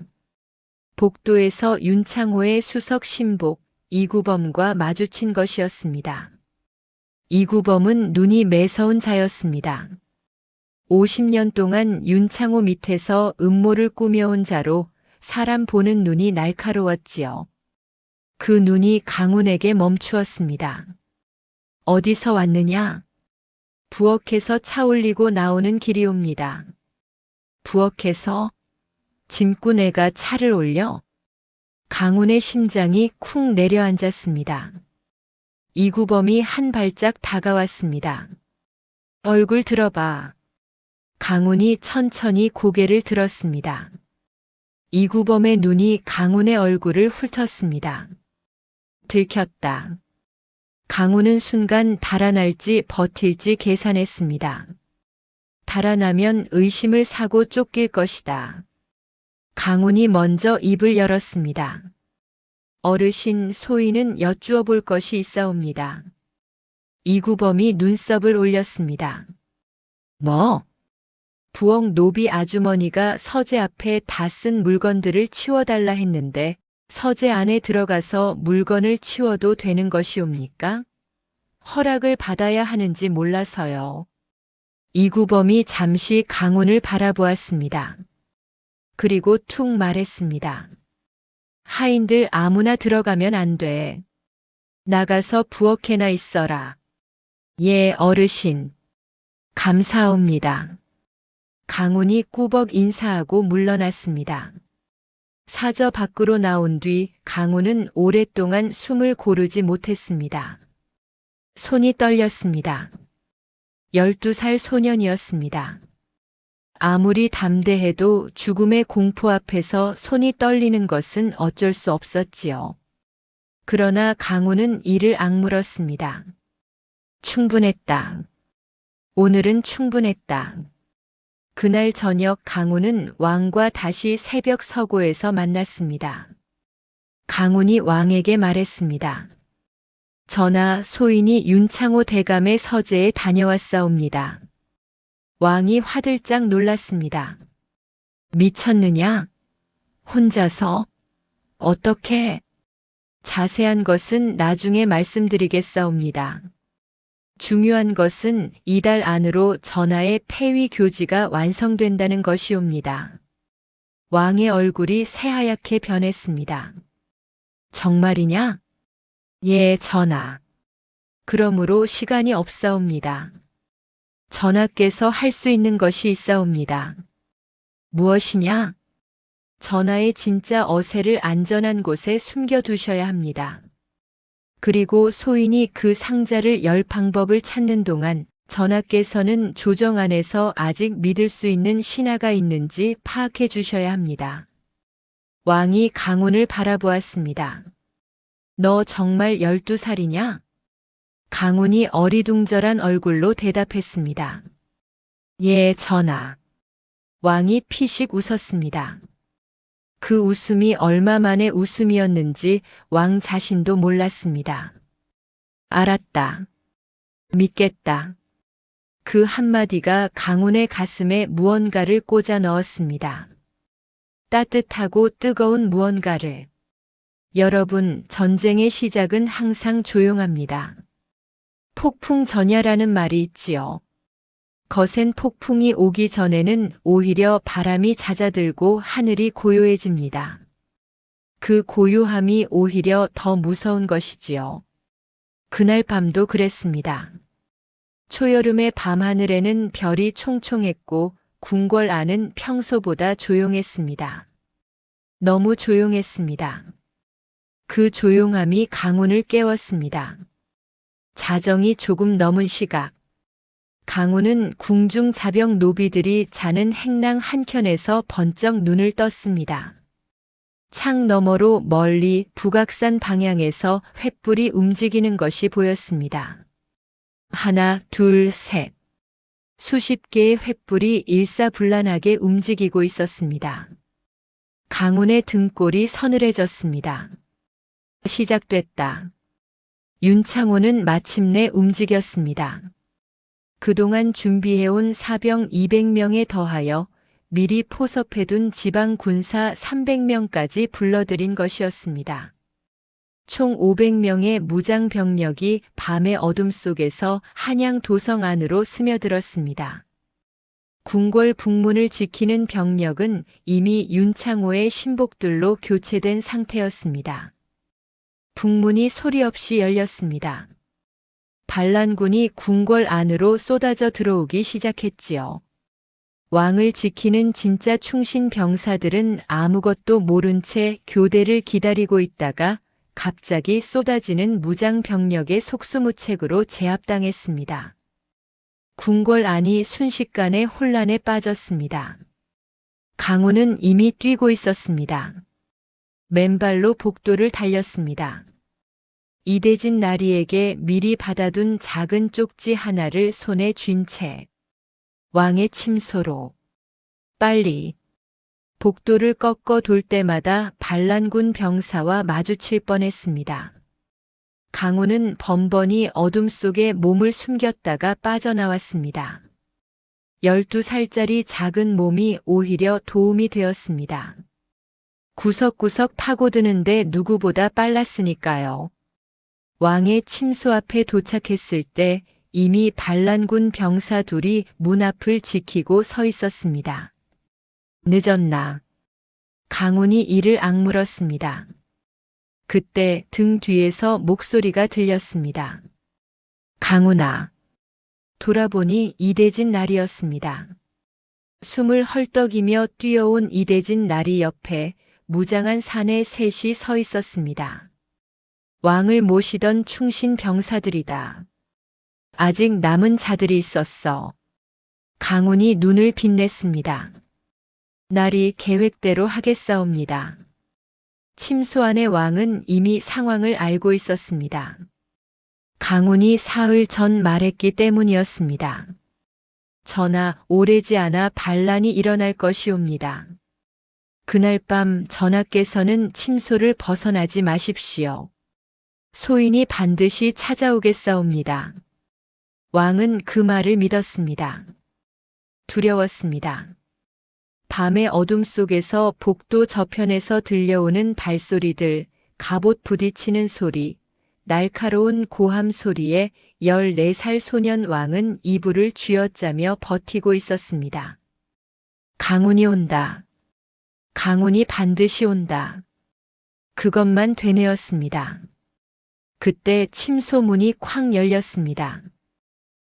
복도에서 윤창호의 수석 신복 이구범과 마주친 것이었습니다. 이구범은 눈이 매서운 자였습니다. 50년 동안 윤창호 밑에서 음모를 꾸며온 자로 사람 보는 눈이 날카로웠지요. 그 눈이 강훈에게 멈추었습니다. 어디서 왔느냐? 부엌에서 차올리고 나오는 길이옵니다. 부엌에서? 짐꾼애가 차를 올려? 강훈의 심장이 쿵 내려앉았습니다. 이구범이 한 발짝 다가왔습니다. 얼굴 들어봐. 강훈이 천천히 고개를 들었습니다. 이구범의 눈이 강훈의 얼굴을 훑었습니다. 들켰다. 강훈은 순간 달아날지 버틸지 계산했습니다. 달아나면 의심을 사고 쫓길 것이다. 강훈이 먼저 입을 열었습니다. 어르신 소인은 여쭈어 볼 것이 있사옵니다. 이구범이 눈썹을 올렸습니다. 뭐? 부엌 노비 아주머니가 서재 앞에 다 쓴 물건들을 치워달라 했는데 서재 안에 들어가서 물건을 치워도 되는 것이옵니까? 허락을 받아야 하는지 몰라서요. 이구범이 잠시 강훈을 바라보았습니다. 그리고 툭 말했습니다. 하인들 아무나 들어가면 안 돼. 나가서 부엌에나 있어라. 예, 어르신. 감사옵니다. 강훈이 꾸벅 인사하고 물러났습니다. 사저 밖으로 나온 뒤 강훈은 오랫동안 숨을 고르지 못했습니다. 손이 떨렸습니다. 12살 소년이었습니다. 아무리 담대해도 죽음의 공포 앞에서 손이 떨리는 것은 어쩔 수 없었지요. 그러나 강훈은 이를 악물었습니다. 충분했다. 오늘은 충분했다. 그날 저녁 강훈은 왕과 다시 새벽 서고에서 만났습니다. 강훈이 왕에게 말했습니다. 전하, 소인이 윤창호 대감의 서재에 다녀왔사옵니다. 왕이 화들짝 놀랐습니다. 미쳤느냐? 혼자서? 어떻게? 자세한 것은 나중에 말씀드리겠사옵니다. 중요한 것은 이달 안으로 전하의 폐위 교지가 완성된다는 것이옵니다. 왕의 얼굴이 새하얗게 변했습니다. 정말이냐? 예, 전하. 그러므로 시간이 없사옵니다. 전하께서 할 수 있는 것이 있사옵니다. 무엇이냐? 전하의 진짜 어세를 안전한 곳에 숨겨두셔야 합니다. 그리고 소인이 그 상자를 열 방법을 찾는 동안 전하께서는 조정 안에서 아직 믿을 수 있는 신하가 있는지 파악해 주셔야 합니다. 왕이 강훈을 바라보았습니다. 너 정말 12살이냐? 강훈이 어리둥절한 얼굴로 대답했습니다. 예, 전하. 왕이 피식 웃었습니다. 그 웃음이 얼마 만의 웃음이었는지 왕 자신도 몰랐습니다. 알았다. 믿겠다. 그 한마디가 강훈의 가슴에 무언가를 꽂아 넣었습니다. 따뜻하고 뜨거운 무언가를. 여러분, 전쟁의 시작은 항상 조용합니다. 폭풍 전야라는 말이 있지요. 거센 폭풍이 오기 전에는 오히려 바람이 잦아들고 하늘이 고요해집니다. 그 고요함이 오히려 더 무서운 것이지요. 그날 밤도 그랬습니다. 초여름의 밤하늘에는 별이 총총했고 궁궐 안은 평소보다 조용했습니다. 너무 조용했습니다. 그 조용함이 강훈을 깨웠습니다. 자정이 조금 넘은 시각. 강훈은 궁중 자병 노비들이 자는 행랑 한켠에서 번쩍 눈을 떴습니다. 창 너머로 멀리 북악산 방향에서 횃불이 움직이는 것이 보였습니다. 하나, 둘, 셋. 수십 개의 횃불이 일사불란하게 움직이고 있었습니다. 강훈의 등골이 서늘해졌습니다. 시작됐다. 윤창호는 마침내 움직였습니다. 그동안 준비해온 사병 200명에 더하여 미리 포섭해둔 지방 군사 300명까지 불러들인 것이었습니다. 총 500명의 무장 병력이 밤의 어둠 속에서 한양 도성 안으로 스며들었습니다. 궁궐 북문을 지키는 병력은 이미 윤창호의 신복들로 교체된 상태였습니다. 북문이 소리 없이 열렸습니다. 반란군이 궁궐 안으로 쏟아져 들어오기 시작했지요. 왕을 지키는 진짜 충신 병사들은 아무것도 모른 채 교대를 기다리고 있다가 갑자기 쏟아지는 무장 병력의 속수무책으로 제압당했습니다. 궁궐 안이 순식간에 혼란에 빠졌습니다. 강훈은 이미 뛰고 있었습니다. 맨발로 복도를 달렸습니다. 이대진 나리에게 미리 받아둔 작은 쪽지 하나를 손에 쥔 채 왕의 침소로 빨리. 복도를 꺾어 돌 때마다 반란군 병사와 마주칠 뻔했습니다. 강훈은 번번이 어둠 속에 몸을 숨겼다가 빠져나왔습니다. 12살짜리 작은 몸이 오히려 도움이 되었습니다. 구석구석 파고드는데 누구보다 빨랐으니까요. 왕의 침소 앞에 도착했을 때 이미 반란군 병사 둘이 문 앞을 지키고 서 있었습니다. 늦었나. 강훈이 이를 악물었습니다. 그때 등 뒤에서 목소리가 들렸습니다. 강훈아. 돌아보니 이대진 나리였습니다. 숨을 헐떡이며 뛰어온 이대진 나리 옆에 무장한 사내 셋이 서 있었습니다. 왕을 모시던 충신 병사들이다. 아직 남은 자들이 있었어. 강훈이 눈을 빛냈습니다. 날이 계획대로 하겠사옵니다. 침소 안의 왕은 이미 상황을 알고 있었습니다. 강훈이 사흘 전 말했기 때문이었습니다. 전하, 오래지 않아 반란이 일어날 것이옵니다. 그날 밤 전하께서는 침소를 벗어나지 마십시오. 소인이 반드시 찾아오겠사옵니다. 왕은 그 말을 믿었습니다. 두려웠습니다. 밤의 어둠 속에서 복도 저편에서 들려오는 발소리들, 갑옷 부딪히는 소리, 날카로운 고함 소리에 14살 소년 왕은 이불을 쥐어짜며 버티고 있었습니다. 강훈이 온다. 강훈이 반드시 온다. 그것만 되뇌었습니다. 그때 침소 문이 쾅 열렸습니다.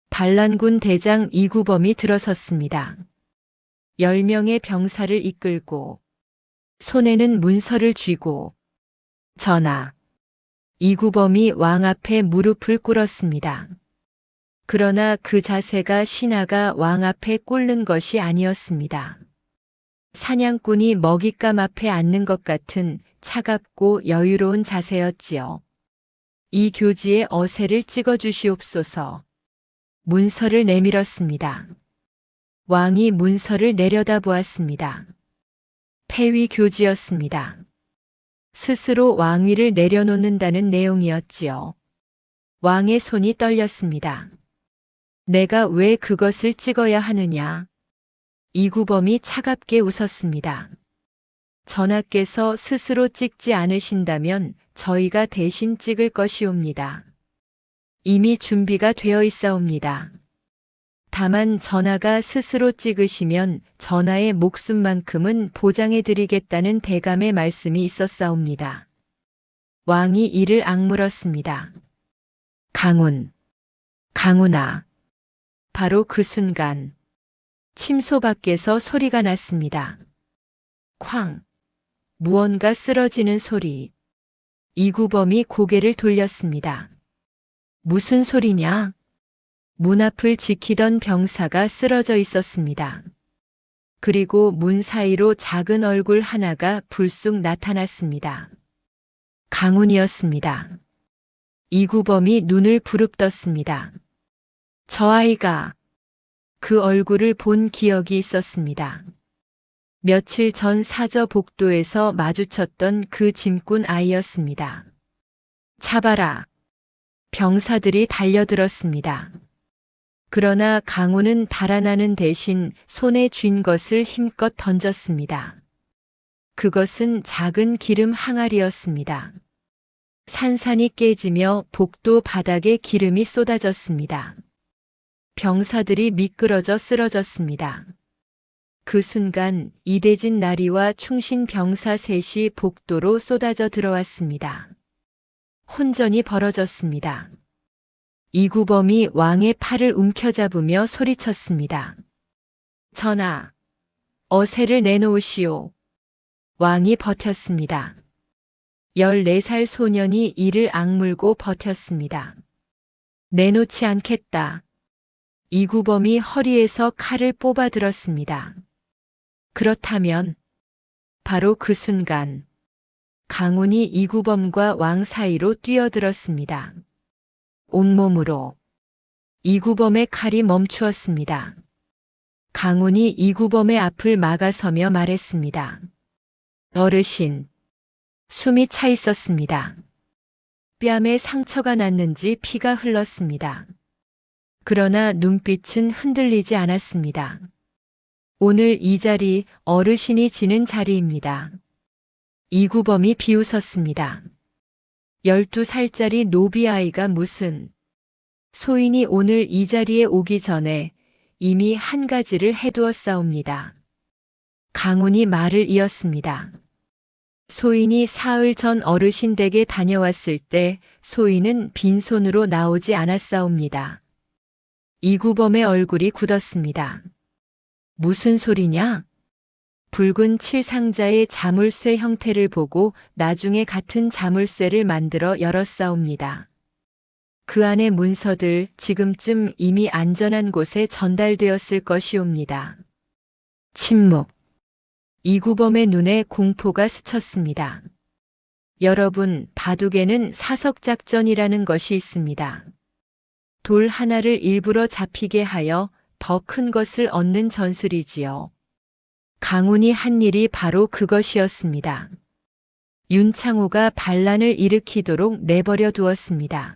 반란군 대장 이구범이 들어섰습니다. 10명의 병사를 이끌고 손에는 문서를 쥐고 전하. 이구범이 왕 앞에 무릎을 꿇었습니다. 그러나 그 자세가 신하가 왕 앞에 꿇는 것이 아니었습니다. 사냥꾼이 먹잇감 앞에 앉는 것 같은 차갑고 여유로운 자세였지요. 이 교지에 어세를 찍어주시옵소서. 문서를 내밀었습니다. 왕이 문서를 내려다보았습니다. 폐위 교지였습니다. 스스로 왕위를 내려놓는다는 내용이었지요. 왕의 손이 떨렸습니다. 내가 왜 그것을 찍어야 하느냐? 이구범이 차갑게 웃었습니다. 전하께서 스스로 찍지 않으신다면 저희가 대신 찍을 것이옵니다. 이미 준비가 되어 있사옵니다. 다만 전하가 스스로 찍으시면 전하의 목숨만큼은 보장해 드리겠다는 대감의 말씀이 있었사옵니다. 왕이 이를 악물었습니다. 강훈, 강훈아. 바로 그 순간 침소 밖에서 소리가 났습니다. 쾅! 무언가 쓰러지는 소리. 이구범이 고개를 돌렸습니다. 무슨 소리냐? 문 앞을 지키던 병사가 쓰러져 있었습니다. 그리고 문 사이로 작은 얼굴 하나가 불쑥 나타났습니다. 강훈이었습니다. 이구범이 눈을 부릅떴습니다. 저 아이가 그 얼굴을 본 기억이 있었습니다. 며칠 전 사저 복도에서 마주쳤던 그 짐꾼 아이였습니다. 잡아라. 병사들이 달려들었습니다. 그러나 강훈은 달아나는 대신 손에 쥔 것을 힘껏 던졌습니다. 그것은 작은 기름 항아리였습니다. 산산이 깨지며 복도 바닥에 기름이 쏟아졌습니다. 병사들이 미끄러져 쓰러졌습니다. 그 순간 이대진 나리와 충신 병사 셋이 복도로 쏟아져 들어왔습니다. 혼전이 벌어졌습니다. 이구범이 왕의 팔을 움켜잡으며 소리쳤습니다. 전하, 어세를 내놓으시오. 왕이 버텼습니다. 14살 소년이 이를 악물고 버텼습니다. 내놓지 않겠다. 이구범이 허리에서 칼을 뽑아 들었습니다. 그렇다면 바로 그 순간 강훈이 이구범과 왕 사이로 뛰어들었습니다. 온몸으로 이구범의 칼이 멈추었습니다. 강훈이 이구범의 앞을 막아서며 말했습니다. 어르신, 숨이 차 있었습니다. 뺨에 상처가 났는지 피가 흘렀습니다. 그러나 눈빛은 흔들리지 않았습니다. 오늘 이 자리 어르신이 지는 자리입니다. 이구범이 비웃었습니다. 12살짜리 노비아이가 무슨 소인이 오늘 이 자리에 오기 전에 이미 한 가지를 해두었사옵니다. 강훈이 말을 이었습니다. 소인이 사흘 전 어르신 댁에 다녀왔을 때 소인은 빈손으로 나오지 않았사옵니다. 이구범의 얼굴이 굳었습니다. 무슨 소리냐? 붉은 칠상자의 자물쇠 형태를 보고 나중에 같은 자물쇠를 만들어 열었사옵니다. 그 안의 문서들 지금쯤 이미 안전한 곳에 전달되었을 것이옵니다. 침묵. 이구범의 눈에 공포가 스쳤습니다. 여러분, 바둑에는 사석작전이라는 것이 있습니다. 돌 하나를 일부러 잡히게 하여 더 큰 것을 얻는 전술이지요. 강훈이 한 일이 바로 그것이었습니다. 윤창호가 반란을 일으키도록 내버려 두었습니다.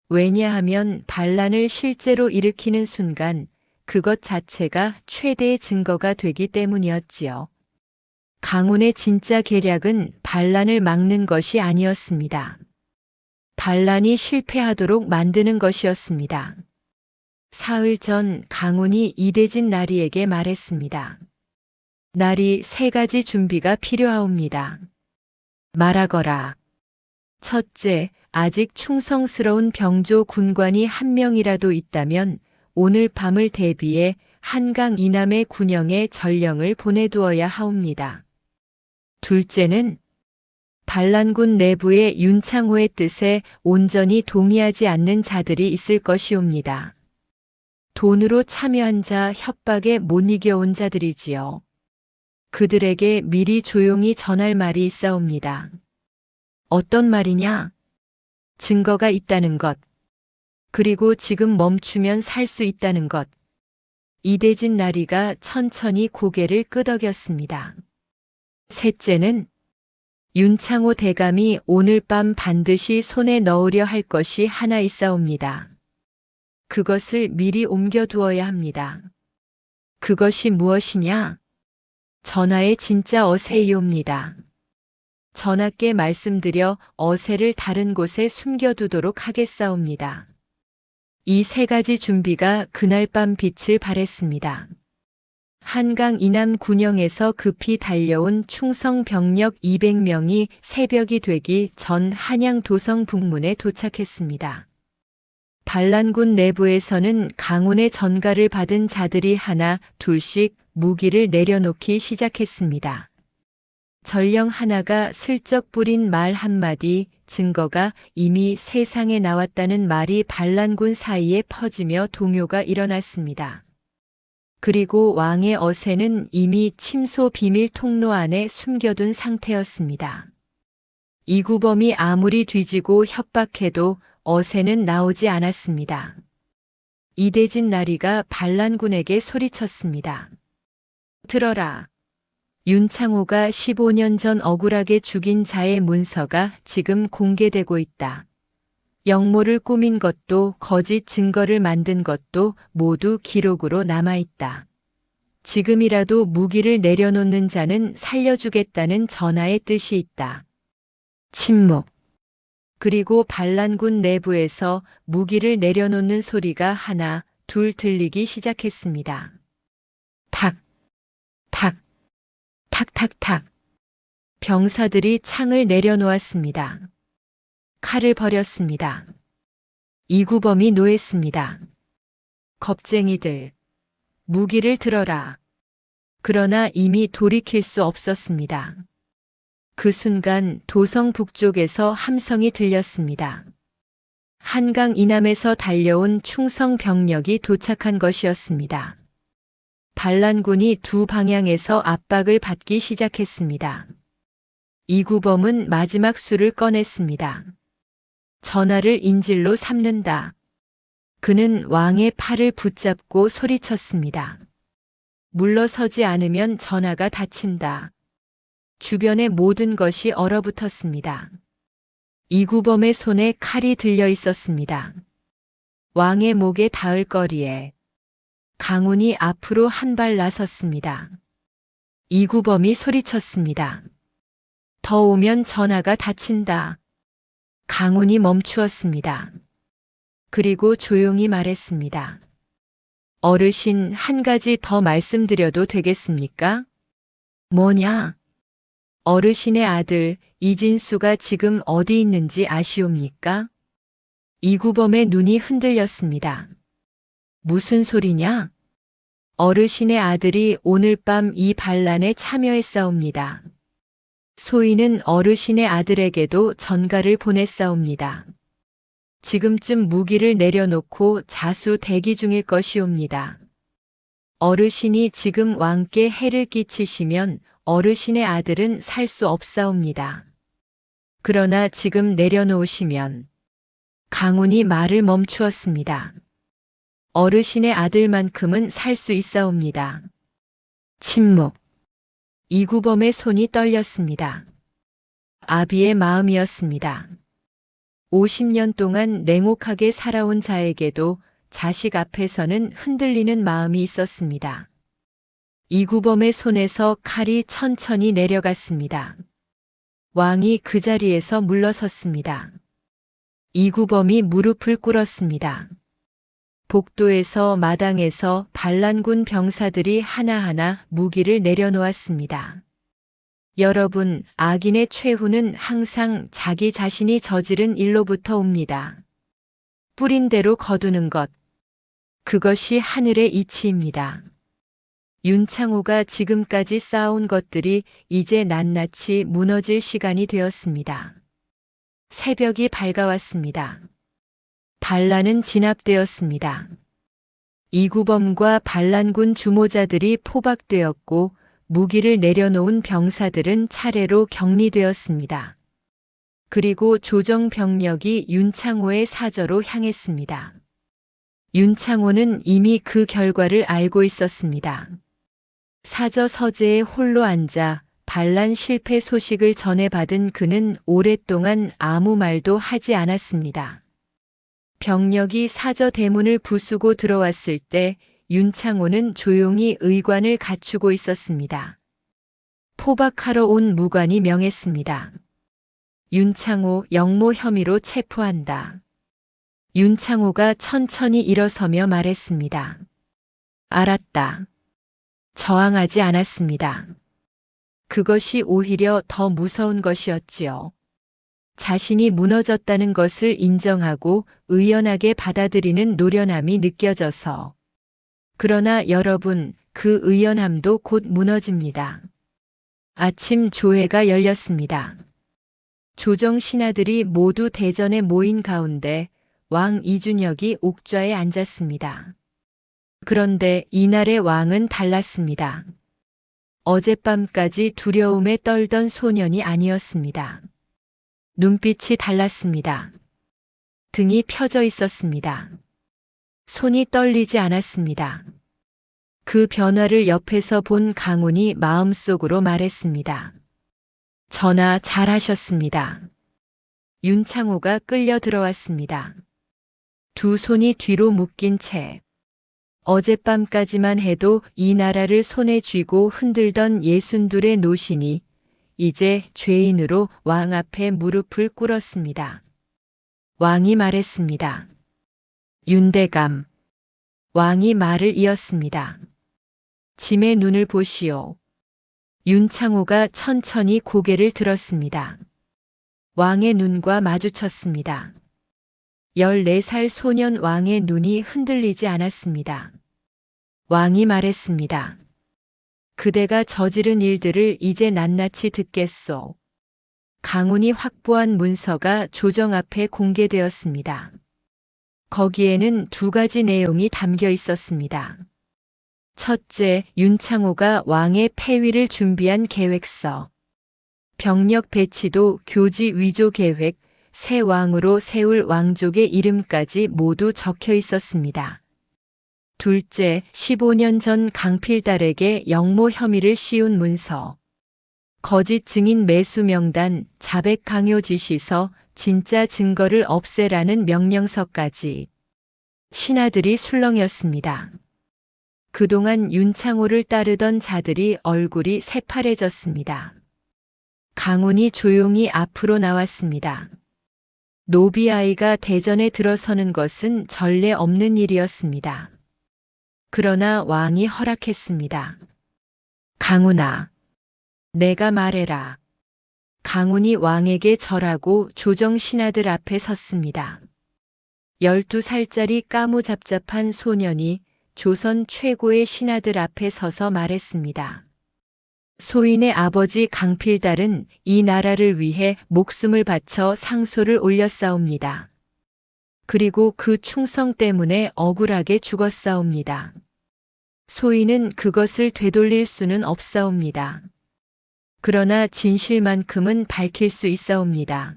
왜냐하면 반란을 실제로 일으키는 순간 그것 자체가 최대의 증거가 되기 때문이었지요. 강훈의 진짜 계략은 반란을 막는 것이 아니었습니다. 반란이 실패하도록 만드는 것이었습니다. 사흘 전 강훈이 이대진 나리에게 말했습니다. 나리 3가지 준비가 필요하옵니다. 말하거라. 첫째, 아직 충성스러운 병조 군관이 한 명이라도 있다면 오늘 밤을 대비해 한강 이남의 군영에 전령을 보내두어야 하옵니다. 둘째는 반란군 내부에 윤창호의 뜻에 온전히 동의하지 않는 자들이 있을 것이옵니다. 돈으로 참여한 자, 협박에 못 이겨온 자들이지요. 그들에게 미리 조용히 전할 말이 있사옵니다. 어떤 말이냐? 증거가 있다는 것. 그리고 지금 멈추면 살 수 있다는 것. 이대진 나리가 천천히 고개를 끄덕였습니다. 셋째는 윤창호 대감이 오늘 밤 반드시 손에 넣으려 할 것이 하나 있사옵니다. 그것을 미리 옮겨두어야 합니다. 그것이 무엇이냐? 전하의 진짜 어세이옵니다. 전하께 말씀드려 어세를 다른 곳에 숨겨두도록 하겠사옵니다. 이 세 가지 준비가 그날 밤 빛을 발했습니다. 한강 이남 군영에서 급히 달려온 충성 병력 200명이 새벽이 되기 전 한양 도성 북문에 도착했습니다. 반란군 내부에서는 강운의 전가를 받은 자들이 하나 둘씩 무기를 내려놓기 시작했습니다. 전령 하나가 슬쩍 뿌린 말 한마디, 증거가 이미 세상에 나왔다는 말이 반란군 사이에 퍼지며 동요가 일어났습니다. 그리고 왕의 어세는 이미 침소 비밀 통로 안에 숨겨둔 상태였습니다. 이구범이 아무리 뒤지고 협박해도 어세는 나오지 않았습니다. 이대진 나리가 반란군에게 소리쳤습니다. 들어라. 윤창호가 15년 전 억울하게 죽인 자의 문서가 지금 공개되고 있다. 역모를 꾸민 것도 거짓 증거를 만든 것도 모두 기록으로 남아있다. 지금이라도 무기를 내려놓는 자는 살려주겠다는 전하의 뜻이 있다. 침묵. 그리고 반란군 내부에서 무기를 내려놓는 소리가 하나, 둘 들리기 시작했습니다. 탁, 탁, 탁탁탁. 병사들이 창을 내려놓았습니다. 칼을 버렸습니다. 이구범이 노했습니다. 겁쟁이들, 무기를 들어라. 그러나 이미 돌이킬 수 없었습니다. 그 순간 도성 북쪽에서 함성이 들렸습니다. 한강 이남에서 달려온 충성 병력이 도착한 것이었습니다. 반란군이 두 방향에서 압박을 받기 시작했습니다. 이구범은 마지막 수를 꺼냈습니다. 전하를 인질로 삼는다. 그는 왕의 팔을 붙잡고 소리쳤습니다. 물러서지 않으면 전하가 다친다. 주변의 모든 것이 얼어붙었습니다. 이구범의 손에 칼이 들려 있었습니다. 왕의 목에 닿을 거리에 강운이 앞으로 한 발 나섰습니다. 이구범이 소리쳤습니다. 더 오면 전하가 다친다. 강운이 멈추었습니다. 그리고 조용히 말했습니다. 어르신, 한 가지 더 말씀드려도 되겠습니까? 뭐냐? 어르신의 아들 이진수가 지금 어디 있는지 아시옵니까? 이구범의 눈이 흔들렸습니다. 무슨 소리냐? 어르신의 아들이 오늘 밤 이 반란에 참여했사옵니다. 소인은 어르신의 아들에게도 전가를 보냈사옵니다. 지금쯤 무기를 내려놓고 자수 대기 중일 것이옵니다. 어르신이 지금 왕께 해를 끼치시면 어르신의 아들은 살 수 없사옵니다. 그러나 지금 내려놓으시면 강운이 말을 멈추었습니다. 어르신의 아들만큼은 살 수 있사옵니다. 침묵. 이구범의 손이 떨렸습니다. 아비의 마음이었습니다. 50년 동안 냉혹하게 살아온 자에게도 자식 앞에서는 흔들리는 마음이 있었습니다. 이구범의 손에서 칼이 천천히 내려갔습니다. 왕이 그 자리에서 물러섰습니다. 이구범이 무릎을 꿇었습니다. 복도에서 마당에서 반란군 병사들이 하나하나 무기를 내려놓았습니다. 여러분, 악인의 최후는 항상 자기 자신이 저지른 일로부터 옵니다. 뿌린 대로 거두는 것. 그것이 하늘의 이치입니다. 윤창호가 지금까지 쌓아온 것들이 이제 낱낱이 무너질 시간이 되었습니다. 새벽이 밝아왔습니다. 반란은 진압되었습니다. 이구범과 반란군 주모자들이 포박되었고 무기를 내려놓은 병사들은 차례로 격리되었습니다. 그리고 조정 병력이 윤창호의 사저로 향했습니다. 윤창호는 이미 그 결과를 알고 있었습니다. 사저 서재에 홀로 앉아 반란 실패 소식을 전해받은 그는 오랫동안 아무 말도 하지 않았습니다. 병력이 사저 대문을 부수고 들어왔을 때 윤창호는 조용히 의관을 갖추고 있었습니다. 포박하러 온 무관이 명했습니다. 윤창호 영모 혐의로 체포한다. 윤창호가 천천히 일어서며 말했습니다. 알았다. 저항하지 않았습니다. 그것이 오히려 더 무서운 것이었지요. 자신이 무너졌다는 것을 인정하고 의연하게 받아들이는 노련함이 느껴져서. 그러나 여러분, 그 의연함도 곧 무너집니다. 아침 조회가 열렸습니다. 조정 신하들이 모두 대전에 모인 가운데 왕 이준혁이 옥좌에 앉았습니다. 그런데 이날의 왕은 달랐습니다. 어젯밤까지 두려움에 떨던 소년이 아니었습니다. 눈빛이 달랐습니다. 등이 펴져 있었습니다. 손이 떨리지 않았습니다. 그 변화를 옆에서 본 강훈이 마음속으로 말했습니다. 전하 잘하셨습니다. 윤창호가 끌려 들어왔습니다. 두 손이 뒤로 묶인 채 어젯밤까지만 해도 이 나라를 손에 쥐고 흔들던 62의 노신이 이제 죄인으로 왕 앞에 무릎을 꿇었습니다. 왕이 말했습니다. 윤대감. 왕이 말을 이었습니다. 짐의 눈을 보시오. 윤창호가 천천히 고개를 들었습니다. 왕의 눈과 마주쳤습니다. 14살 소년 왕의 눈이 흔들리지 않았습니다. 왕이 말했습니다. 그대가 저지른 일들을 이제 낱낱이 듣겠소. 강훈이 확보한 문서가 조정 앞에 공개되었습니다. 거기에는 두 가지 내용이 담겨 있었습니다. 첫째, 윤창호가 왕의 폐위를 준비한 계획서. 병력 배치도 교지 위조 계획, 새 왕으로 세울 왕족의 이름까지 모두 적혀 있었습니다. 둘째, 15년 전 강필달에게 영모 혐의를 씌운 문서. 거짓 증인 매수 명단, 자백 강요 지시서, 진짜 증거를 없애라는 명령서까지. 신하들이 술렁였습니다. 그동안 윤창호를 따르던 자들이 얼굴이 새파래졌습니다. 강훈이 조용히 앞으로 나왔습니다. 노비아이가 대전에 들어서는 것은 전례 없는 일이었습니다. 그러나 왕이 허락했습니다. 강훈아, 내가 말해라. 강훈이 왕에게 절하고 조정 신하들 앞에 섰습니다. 12살짜리 까무잡잡한 소년이 조선 최고의 신하들 앞에 서서 말했습니다. 소인의 아버지 강필달은 이 나라를 위해 목숨을 바쳐 상소를 올렸사옵니다. 그리고 그 충성 때문에 억울하게 죽었사옵니다. 소인은 그것을 되돌릴 수는 없사옵니다. 그러나 진실만큼은 밝힐 수 있사옵니다.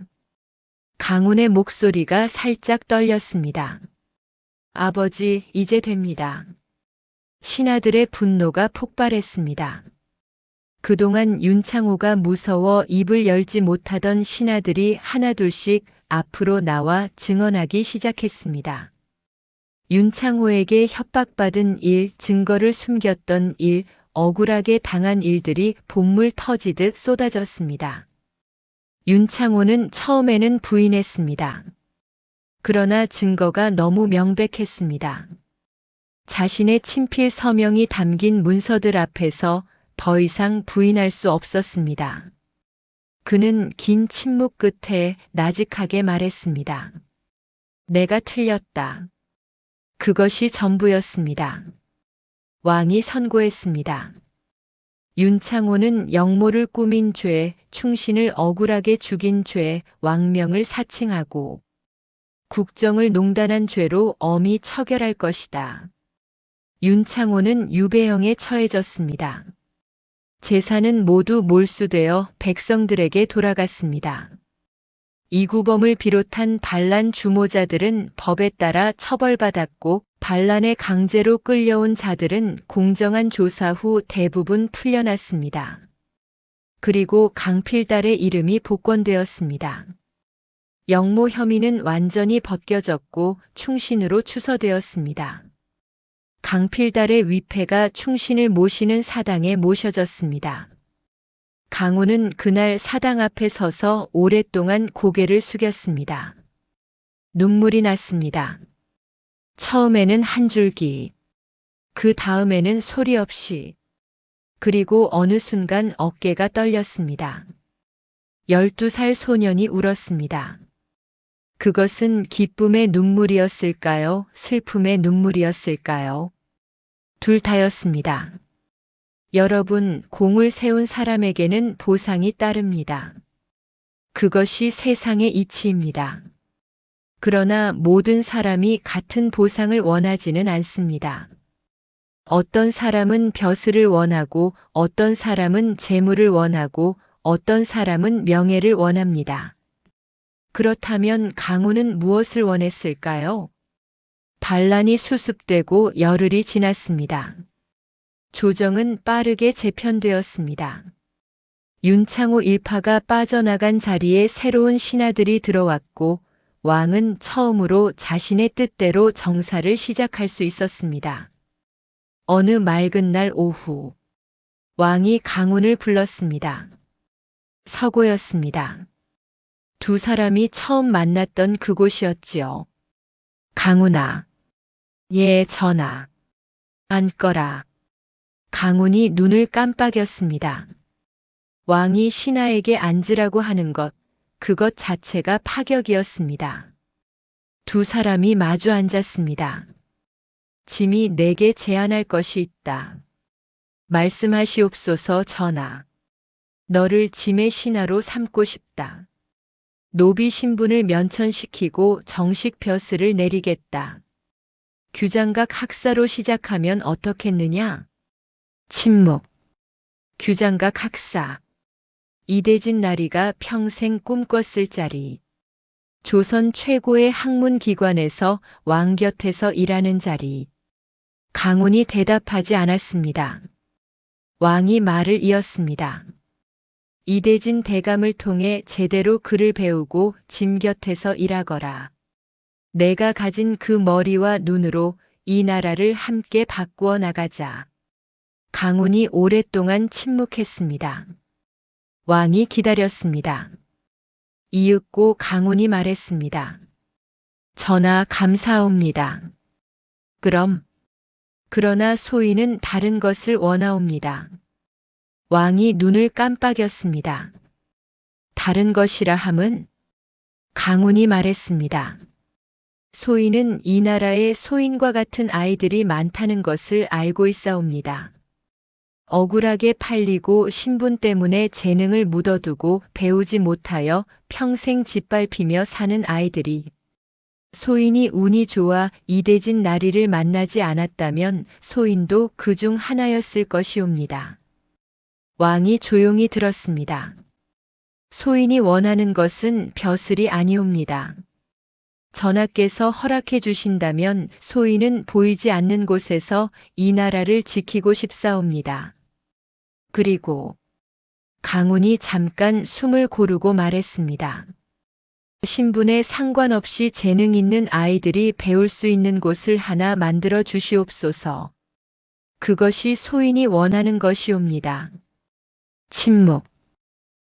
강훈의 목소리가 살짝 떨렸습니다. 아버지, 이제 됩니다. 신하들의 분노가 폭발했습니다. 그동안 윤창호가 무서워 입을 열지 못하던 신하들이 하나둘씩 앞으로 나와 증언하기 시작했습니다. 윤창호에게 협박받은 일, 증거를 숨겼던 일, 억울하게 당한 일들이 본물 터지듯 쏟아졌습니다. 윤창호는 처음에는 부인했습니다. 그러나 증거가 너무 명백했습니다. 자신의 친필 서명이 담긴 문서들 앞에서 더 이상 부인할 수 없었습니다. 그는 긴 침묵 끝에 나직하게 말했습니다. 내가 틀렸다. 그것이 전부였습니다. 왕이 선고했습니다. 윤창호는 영모를 꾸민 죄, 충신을 억울하게 죽인 죄, 왕명을 사칭하고 국정을 농단한 죄로 엄히 처결할 것이다. 윤창호는 유배형에 처해졌습니다. 재산은 모두 몰수되어 백성들에게 돌아갔습니다. 이구범을 비롯한 반란 주모자들은 법에 따라 처벌받았고 반란에 강제로 끌려온 자들은 공정한 조사 후 대부분 풀려났습니다. 그리고 강필달의 이름이 복권되었습니다. 영모 혐의는 완전히 벗겨졌고 충신으로 추서되었습니다. 강필달의 위패가 충신을 모시는 사당에 모셔졌습니다. 강훈은 그날 사당 앞에 서서 오랫동안 고개를 숙였습니다. 눈물이 났습니다. 처음에는 한 줄기, 그 다음에는 소리 없이, 그리고 어느 순간 어깨가 떨렸습니다. 12살 소년이 울었습니다. 그것은 기쁨의 눈물이었을까요? 슬픔의 눈물이었을까요? 둘 다였습니다. 여러분, 공을 세운 사람에게는 보상이 따릅니다. 그것이 세상의 이치입니다. 그러나 모든 사람이 같은 보상을 원하지는 않습니다. 어떤 사람은 벼슬을 원하고, 어떤 사람은 재물을 원하고, 어떤 사람은 명예를 원합니다. 그렇다면 강훈은 무엇을 원했을까요? 반란이 수습되고 열흘이 지났습니다. 조정은 빠르게 재편되었습니다. 윤창호 일파가 빠져나간 자리에 새로운 신하들이 들어왔고, 왕은 처음으로 자신의 뜻대로 정사를 시작할 수 있었습니다. 어느 맑은 날 오후, 왕이 강훈을 불렀습니다. 서고였습니다. 두 사람이 처음 만났던 그곳이었지요. 강훈아. 예, 전하. 앉거라. 강훈이 눈을 깜빡였습니다. 왕이 신하에게 앉으라고 하는 것, 그것 자체가 파격이었습니다. 두 사람이 마주 앉았습니다. 짐이 내게 제안할 것이 있다. 말씀하시옵소서 전하. 너를 짐의 신하로 삼고 싶다. 노비 신분을 면천시키고 정식 벼슬을 내리겠다. 규장각 학사로 시작하면 어떻겠느냐? 침묵. 규장각 학사. 이대진 나리가 평생 꿈꿨을 자리. 조선 최고의 학문기관에서 왕 곁에서 일하는 자리. 강훈이 대답하지 않았습니다. 왕이 말을 이었습니다. 이대진 대감을 통해 제대로 글을 배우고 짐 곁에서 일하거라. 내가 가진 그 머리와 눈으로 이 나라를 함께 바꾸어 나가자. 강훈이 오랫동안 침묵했습니다. 왕이 기다렸습니다. 이윽고 강훈이 말했습니다. 전하 감사옵니다. 그러나 소인은 다른 것을 원하옵니다. 왕이 눈을 깜빡였습니다. 다른 것이라 함은? 강훈이 말했습니다. 소인은 이 나라에 소인과 같은 아이들이 많다는 것을 알고 있사옵니다. 억울하게 팔리고 신분 때문에 재능을 묻어두고 배우지 못하여 평생 짓밟히며 사는 아이들이 소인이 운이 좋아 이대진 나리를 만나지 않았다면 소인도 그중 하나였을 것이옵니다. 왕이 조용히 들었습니다. 소인이 원하는 것은 벼슬이 아니옵니다. 전하께서 허락해 주신다면 소인은 보이지 않는 곳에서 이 나라를 지키고 싶사옵니다. 그리고 강훈이 잠깐 숨을 고르고 말했습니다. 신분에 상관없이 재능 있는 아이들이 배울 수 있는 곳을 하나 만들어 주시옵소서. 그것이 소인이 원하는 것이옵니다. 침묵.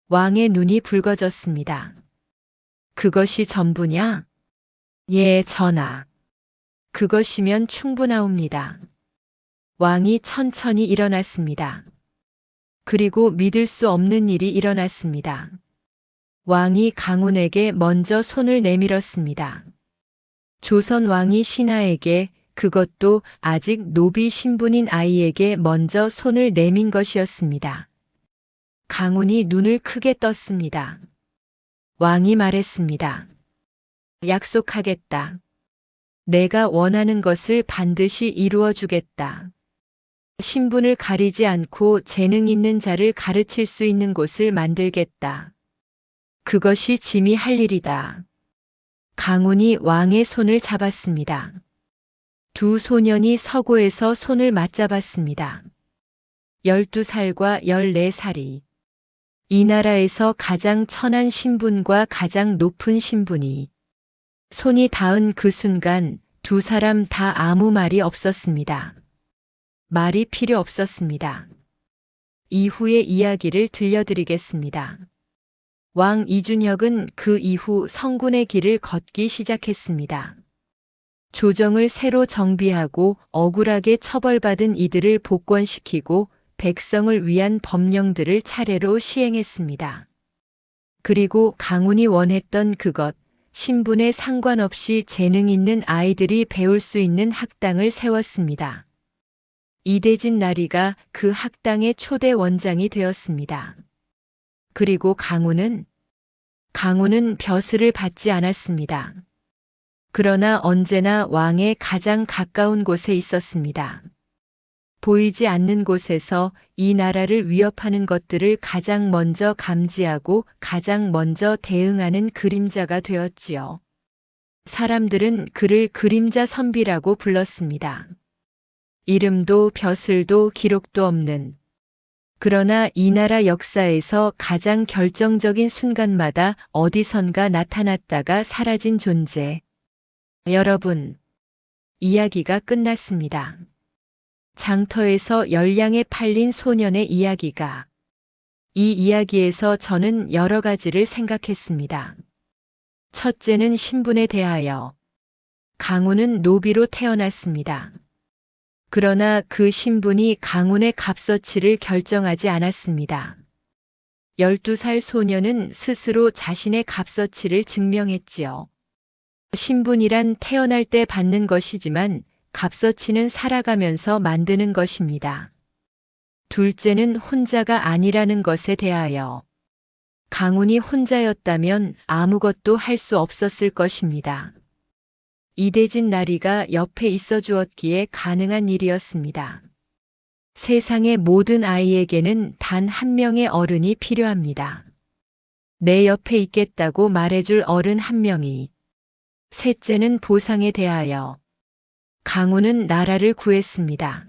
왕의 눈이 붉어졌습니다. 그것이 전부냐? 예, 전하. 그것이면 충분하옵니다. 왕이 천천히 일어났습니다. 그리고 믿을 수 없는 일이 일어났습니다. 왕이 강훈에게 먼저 손을 내밀었습니다. 조선 왕이 신하에게, 그것도 아직 노비 신분인 아이에게 먼저 손을 내민 것이었습니다. 강훈이 눈을 크게 떴습니다. 왕이 말했습니다. 약속하겠다. 내가 원하는 것을 반드시 이루어 주겠다. 신분을 가리지 않고 재능 있는 자를 가르칠 수 있는 곳을 만들겠다. 그것이 짐이 할 일이다. 강훈이 왕의 손을 잡았습니다. 두 소년이 서고에서 손을 맞잡았습니다. 12살과 14살이. 이 나라에서 가장 천한 신분과 가장 높은 신분이 손이 닿은 그 순간 두 사람 다 아무 말이 없었습니다. 말이 필요 없었습니다. 이후의 이야기를 들려드리겠습니다. 왕 이준혁은 그 이후 성군의 길을 걷기 시작했습니다. 조정을 새로 정비하고 억울하게 처벌받은 이들을 복권시키고 백성을 위한 법령들을 차례로 시행했습니다. 그리고 강훈이 원했던 그것, 신분에 상관없이 재능 있는 아이들이 배울 수 있는 학당을 세웠습니다. 이대진 나리가 그 학당의 초대 원장이 되었습니다. 그리고 강훈은 벼슬을 받지 않았습니다. 그러나 언제나 왕의 가장 가까운 곳에 있었습니다. 보이지 않는 곳에서 이 나라를 위협하는 것들을 가장 먼저 감지하고 가장 먼저 대응하는 그림자가 되었지요. 사람들은 그를 그림자 선비라고 불렀습니다. 이름도 벼슬도 기록도 없는, 그러나 이 나라 역사에서 가장 결정적인 순간마다 어디선가 나타났다가 사라진 존재. 여러분, 이야기가 끝났습니다. 장터에서 열량에 팔린 소년의 이야기가. 이 이야기에서 저는 여러 가지를 생각했습니다. 첫째는 신분에 대하여. 강훈은 노비로 태어났습니다. 그러나 그 신분이 강훈의 값어치를 결정하지 않았습니다. 12살 소년은 스스로 자신의 값어치를 증명했지요. 신분이란 태어날 때 받는 것이지만 값어치는 살아가면서 만드는 것입니다. 둘째는 혼자가 아니라는 것에 대하여. 강훈이 혼자였다면 아무것도 할 수 없었을 것입니다. 이대진 나리가 옆에 있어 주었기에 가능한 일이었습니다. 세상의 모든 아이에게는 단 한 명의 어른이 필요합니다. 내 옆에 있겠다고 말해줄 어른 한 명이. 셋째는 보상에 대하여. 강훈은 나라를 구했습니다.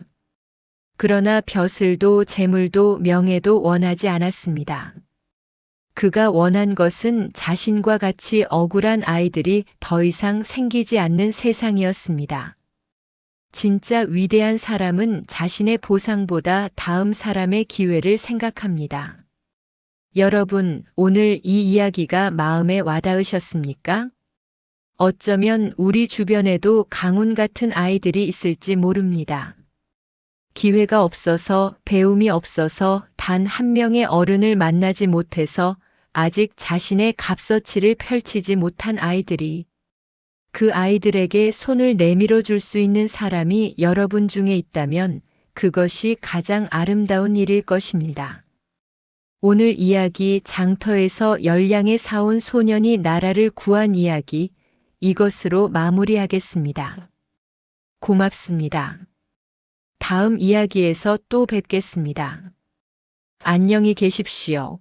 그러나 벼슬도 재물도 명예도 원하지 않았습니다. 그가 원한 것은 자신과 같이 억울한 아이들이 더 이상 생기지 않는 세상이었습니다. 진짜 위대한 사람은 자신의 보상보다 다음 사람의 기회를 생각합니다. 여러분, 오늘 이 이야기가 마음에 와닿으셨습니까? 어쩌면 우리 주변에도 강훈 같은 아이들이 있을지 모릅니다. 기회가 없어서, 배움이 없어서, 단 한 명의 어른을 만나지 못해서 아직 자신의 값어치를 펼치지 못한 아이들이, 그 아이들에게 손을 내밀어 줄 수 있는 사람이 여러분 중에 있다면 그것이 가장 아름다운 일일 것입니다. 오늘 이야기, 장터에서 열량에 사온 소년이 나라를 구한 이야기, 이것으로 마무리하겠습니다. 고맙습니다. 다음 이야기에서 또 뵙겠습니다. 안녕히 계십시오.